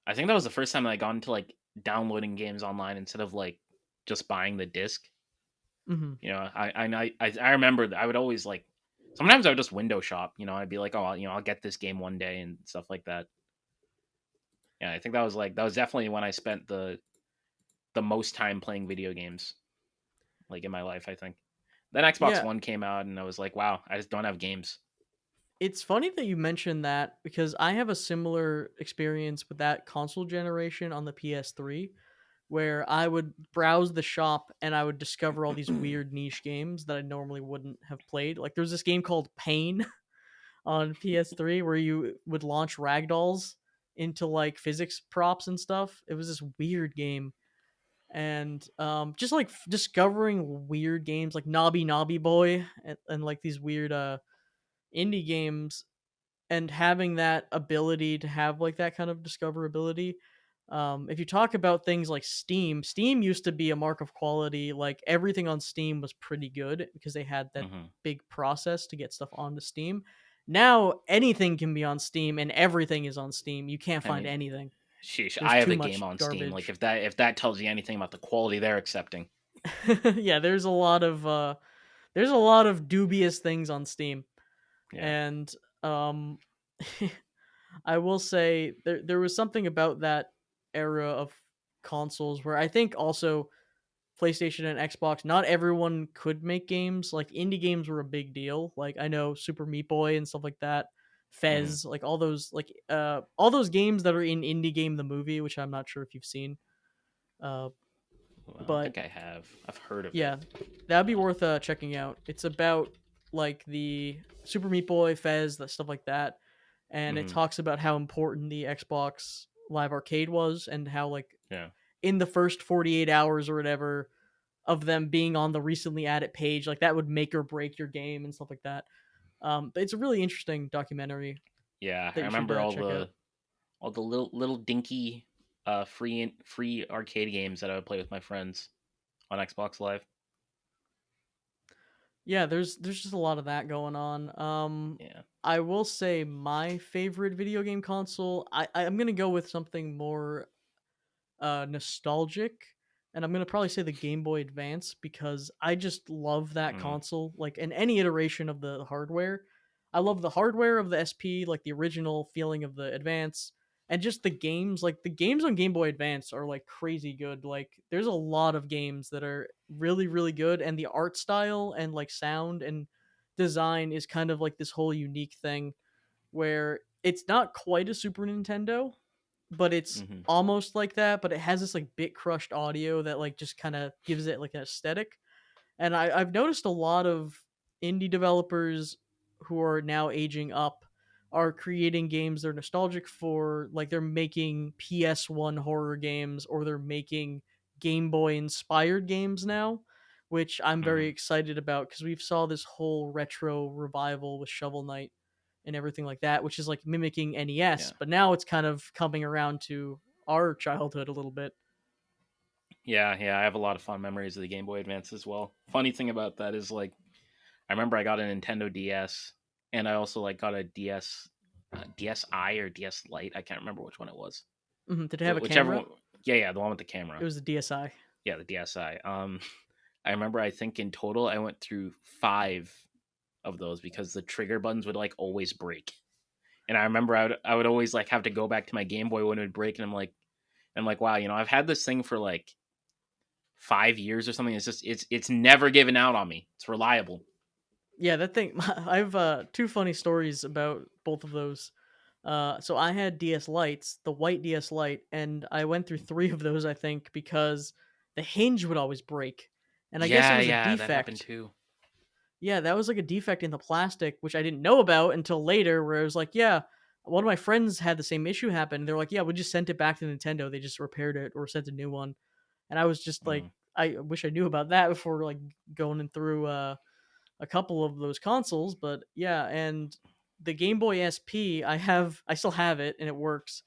the first time that I got into like downloading games online instead of like just buying the disc. Hmm. I remember that I would always like sometimes I would just window shop. I'd be like, oh, I'll get this game one day and stuff like that. Yeah, I think that was definitely when I spent the most time playing video games like in my life. I think then Xbox Yeah, One came out and I was like, wow, I just don't have games. it's funny that you mentioned that because I have a similar experience with that console generation on the PS3 where I would browse the shop and I would discover all these weird niche games that I normally wouldn't have played. Like there's this game called Pain on PS3 where you would launch ragdolls into like physics props and stuff. It was this weird game. And just like discovering weird games like Nobby Nobby Boy and like these weird indie games, and having that ability to have like that kind of discoverability. If you talk about things like Steam used to be a mark of quality. Like everything on Steam was pretty good because they had that Hmm. big process to get stuff onto Steam. Now anything can be on Steam and everything is on Steam. You can't I find mean, anything. sheesh, There's I have too a game much on Steam. Like garbage. if that tells you anything about the quality they're accepting. Yeah, there's a lot of dubious things on Steam. Yeah. And um I will say there was something about that era of consoles where I think also PlayStation and Xbox, not everyone could make games. Like indie games were a big deal. Like I know Super Meat Boy and stuff like that, Hmm. Fez, like all those games that are in Indie Game the movie, which I'm not sure if you've seen. Uh, Well, I don't but think I have. I've heard of it. yeah, that'd be Uh, worth checking out. It's about like the Super Meat Boy, Fez, that stuff like that, and it hmm. talks about how important the Xbox Live Arcade was, and how like Yeah. in the first 48 hours or whatever of them being on the recently added page, like that would make or break your game and stuff like that. But it's a really interesting documentary Yeah, that I you should remember check out. all the little dinky free arcade games that I would play with my friends on Xbox Live. Yeah, there's just a lot of that going on. Yeah. I will say my favorite video game console. I'm gonna go with something more nostalgic, and I'm gonna probably say the Game Boy Advance because I just love that Mm, console. Like in any iteration of the hardware, I love the hardware of the SP, like the original feeling of the Advance, and just the games. Like the games on Game Boy Advance are like crazy good. Like there's a lot of games that are really good, and the art style and like sound and design is kind of like this whole unique thing where it's not quite a Super Nintendo, but it's hmm. almost like that, but it has this like bit crushed audio that like just kind of gives it like an aesthetic. And I've noticed a lot of indie developers who are now aging up are creating games they're nostalgic for. Like they're making PS1 horror games or they're making Game Boy inspired games now, which I'm very Hmm. excited about because we've saw this whole retro revival with Shovel Knight and everything like that, which is like mimicking NES, Yeah. but now it's kind of coming around to our childhood a little bit. Yeah. I have a lot of fond memories of the Game Boy Advance as well. Funny thing about that is like I remember I got a Nintendo DS, and I also like got a DS, DSi or DS Lite. I can't remember which one it was. Did it have a Whichever camera? one. Yeah, the one with the It camera. was a DSi. Yeah, the DSi. I remember I think in total I went through five of those because the trigger buttons would like always break. And I remember I would always like have to go back to my Game Boy when it would break, and I'm like, wow, I've had this thing for like 5 years or something. It's just it's never given out on me. It's reliable. Yeah, that thing. I have two funny stories about both of those. So I had DS Lites, the white DS Lite, and I went through three of those, I think, because the hinge would always break, and I guess it was a Yeah, that happened defect. too. Yeah, that was like a defect in the plastic, which I didn't know about until later, where it was like, yeah, one of my friends had the same issue happen. They're like, yeah, we just sent it back to Nintendo. They just repaired it or sent a new one. And I was just like, Mm, I wish I knew about that before like going in through a couple of those consoles. But yeah, and the Game Boy SP, I still have it and it works.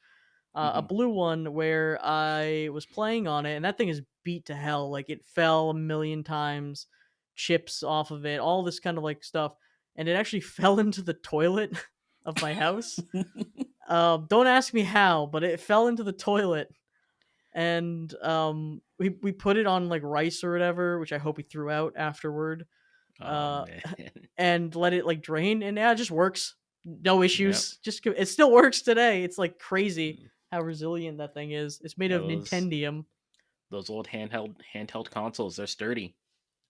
A hmm. blue one where I was playing on it, and that thing is beat to hell. Like it fell a million times, chips off of it, all this kind of like stuff, and it actually fell into the toilet of my house. Don't ask me how, but it fell into the toilet, and we put it on like rice or whatever, which I hope he threw out afterward. Oh Uh, man. and let it like drain, and yeah, it just works. No Yep. issues. It still works today. It's like crazy how resilient that thing is. It's made Yeah, of Nintendium. those old handheld consoles, they're sturdy.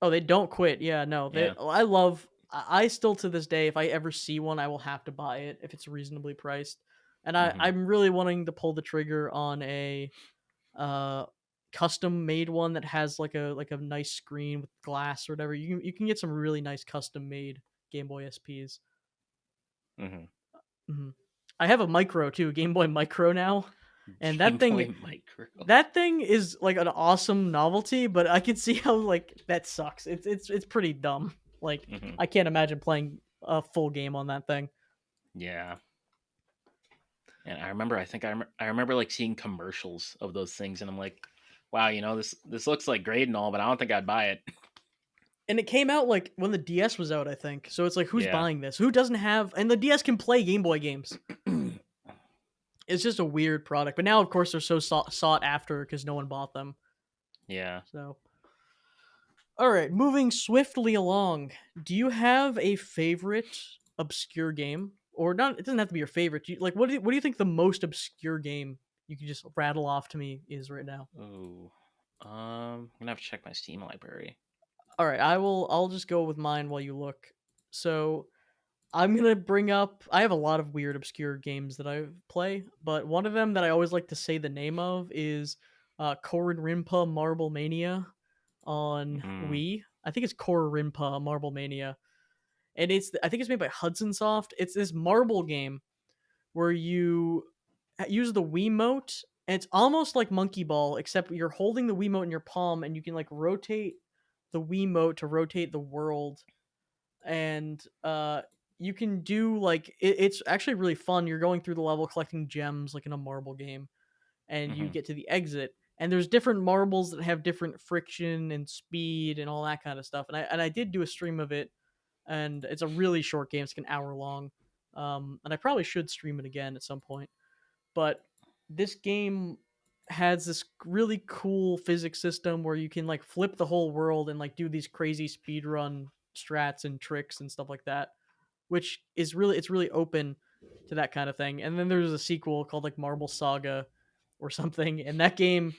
Oh, they don't quit. Yeah, no. They Yeah. I love I still to this day if I ever see one, I will have to buy it if it's reasonably priced. And Hmm. I'm really wanting to pull the trigger on a uh custom made one that has like a nice screen with glass or whatever. You can get some really nice custom made Game Boy SPs. Hmm. Mhm. I have a micro too, Game Boy Micro now, and Game Boy Micro. that thing is like an awesome novelty, but I can see how like that sucks. It's pretty dumb. Like Hmm. I can't imagine playing a full game on that thing. Yeah. And I remember, I remember like seeing commercials of those things, and I'm like, wow, this looks like great and all, but I don't think I'd buy it. And it came out like when the DS was out, I think. So it's like who's Yeah. buying this? Who doesn't have and the DS can play Game Boy games. It's just a weird product. But now of course they're so sought after cuz no one bought them. Yeah. So all right, moving swiftly along. Do you have a favorite obscure game, or not? It doesn't have to be your favorite. Like, what do you think the most obscure game you can just rattle off to me is right now? Oh. I'm gonna have to check my Steam library. All right, I'll just go with mine while you look. So I'm gonna bring up. I have a lot of weird, obscure games that I play, but one of them that I always like to say the name of is Korin Rinpa Marble Mania on Mm, Wii. I think it's Korin Rinpa Marble Mania, and I think it's made by Hudson Soft. It's this marble game where you use the Wiimote, and it's almost like Monkey Ball, except you're holding the Wiimote in your palm, and you can like rotate the Wiimote to rotate the world, and you can do like it's actually really fun. You're going through the level collecting gems like in a marble game, and you hmm get to the exit. And there's different marbles that have different friction and speed and all that kind of stuff. And I did do a stream of it, and it's a really short game. It's like an hour long. And I probably should stream it again at some point. But this game has this really cool physics system where you can like flip the whole world and like do these crazy speed run strats and tricks and stuff like that, which is really it's really open to that kind of thing. And then there's a sequel called like Marble Saga or something, and that game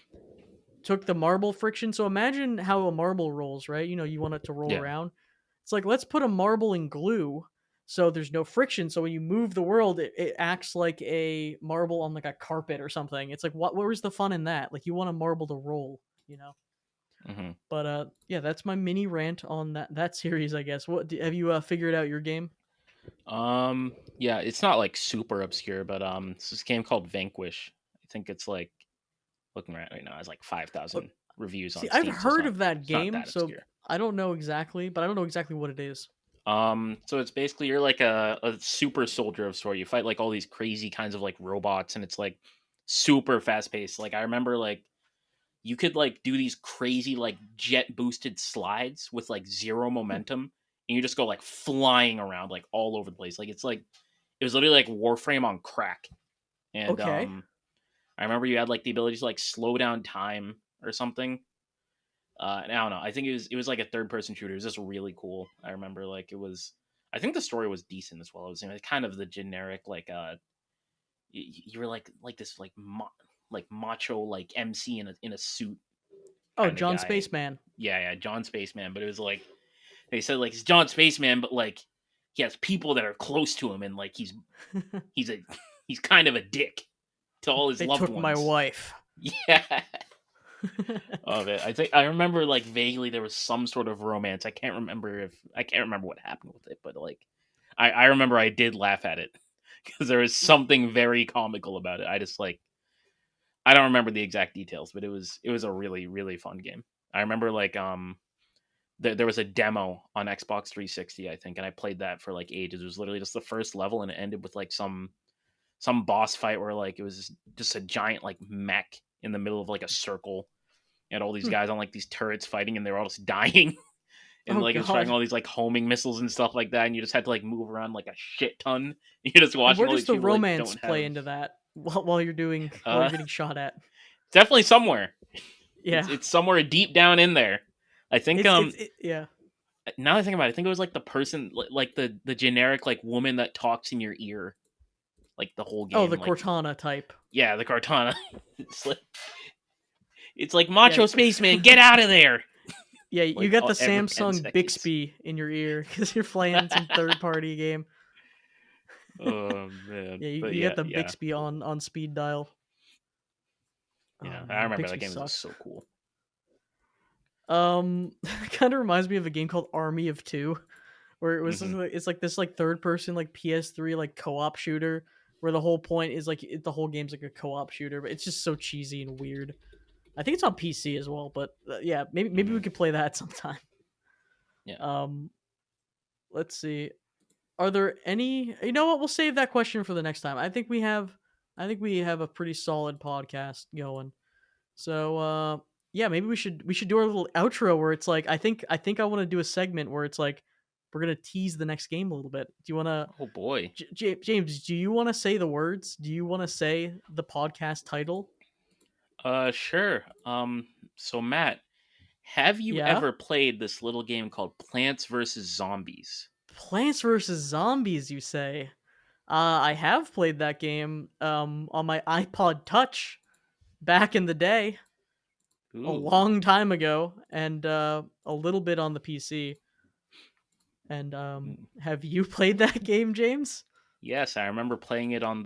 took the marble friction. So imagine how a marble rolls, right? You know, you want it to roll Yeah. around. It's like let's put a marble in glue so there's no friction. So when you move the world, it acts like a marble on like a carpet or something. It's like what where's the fun in that? Like you want a marble to roll, you know? hmm But yeah, that's my mini rant on that series, I guess. What have you figured out your game? Yeah, it's not like super obscure, but it's this game called Vanquish. I think it's like looking right now, it's like five Uh, thousand reviews See, on I've Steam, so heard of that it's not game, that so obscure. I don't know exactly, but I don't know exactly what it is. So it's basically you're like a super soldier of sort. You fight like all these crazy kinds of like robots, and it's like super fast paced. Like I remember like you could like do these crazy like jet boosted slides with like zero Hmm. momentum, and you just go like flying around like all over the place. Like it's like it was literally like Warframe on crack. And Okay. I remember you had like the ability to like slow down time or something. And I don't know. I think it was like a third person shooter. It was just really cool. I remember like it was. I think the story was decent as well. It was, kind of the generic like you were like this like macho like MC in a suit Oh, kind of John guy. Spaceman. Yeah, John Spaceman. But it was like they said like he's John Spaceman, but like he has people that are close to him, and like he's a he's kind of a dick to all his They loved took my ones. wife. Yeah, of it. I think I remember like vaguely there was some sort of romance. I can't remember what happened with it, but like I remember I did laugh at it because there was something very comical about it. I just like I don't remember the exact details, but it was a really really fun game. I remember like there was a demo on Xbox 360, I think, and I played that for like ages. It was literally just the first level, and it ended with like some boss fight where like it was just a giant like mech in the middle of like a circle. You had all these Hmm. guys on like these turrets fighting, and they were all just dying. And Oh like it was firing God. all these like homing missiles and stuff like that, and you just had to like move around like a shit ton. You're just And watching where all does these the people like romance don't play have into that while you're while uh you're getting shot at? definitely somewhere. It's Yeah. it's somewhere deep down in there. I think Yeah. now that I think about it, I think it was like the person like the generic like woman that talks in your ear like the whole Oh, the game. Like Cortana type. yeah, the Cortana. it's like Yeah. macho spaceman, get out of there. Yeah, you Like got the every 10 Samsung seconds. Bixby in your ear because you're playing some third party game. Oh man, Yeah, but you got yeah, the yeah, Bixby on speed dial. yeah. Oh I man, remember that Bixby game was just sucks. so cool. It kind of reminds me of a game called Army of Two, where it was just hmm like, it's like this like third person like PS3 like co-op shooter, where the whole point is like the whole game's like a co-op shooter, but it's just so cheesy and weird. I think it's on PC as well, but yeah, maybe we hmm could play that sometime. Yeah. Um, let's see. Are there any? You know what? We'll save that question for the next time. I think we have a pretty solid podcast going. So yeah, maybe we should do our little outro where it's like I think I want to do a segment where it's like we're gonna tease the next game a little bit. Do you want to, Oh boy. James? Do you want to say the words? Do you want to say the podcast title? Sure. So Matt, have you Yeah, ever played this little game called Plants vs Zombies? Plants vs Zombies. You say? I have played that game on my iPod Touch back in the day. a Ooh. long time ago, and a little bit on the PC. And Mm. have you played that game, James? Yes, I remember playing it on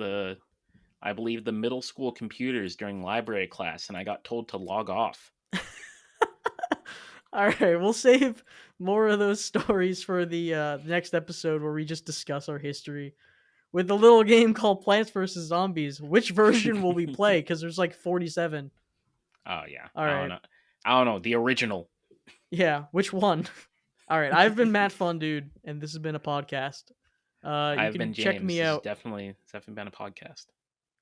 I believe, the middle school computers during library class, and I got told to log off. All right, we'll save more of those stories for the next episode where we just discuss our history with a little game called Plants vs Zombies. Which version will we play? Because there's like 47. Oh yeah, All I don't right, know. I don't know the original. yeah, which one? All right, I've been Matt Fun Dude, and this has been a podcast. You I've been can check James. me This is out. definitely been a podcast.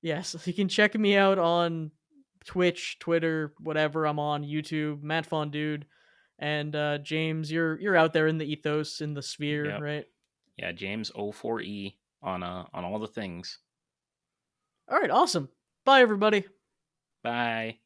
Yes, you can check me out on Twitch, Twitter, whatever I'm on, YouTube, Matt Fun Dude. And James, you're out there in the ethos, in the sphere, Yep. right? Yeah, James O4E on all the things. All right, awesome. Bye, everybody. Bye.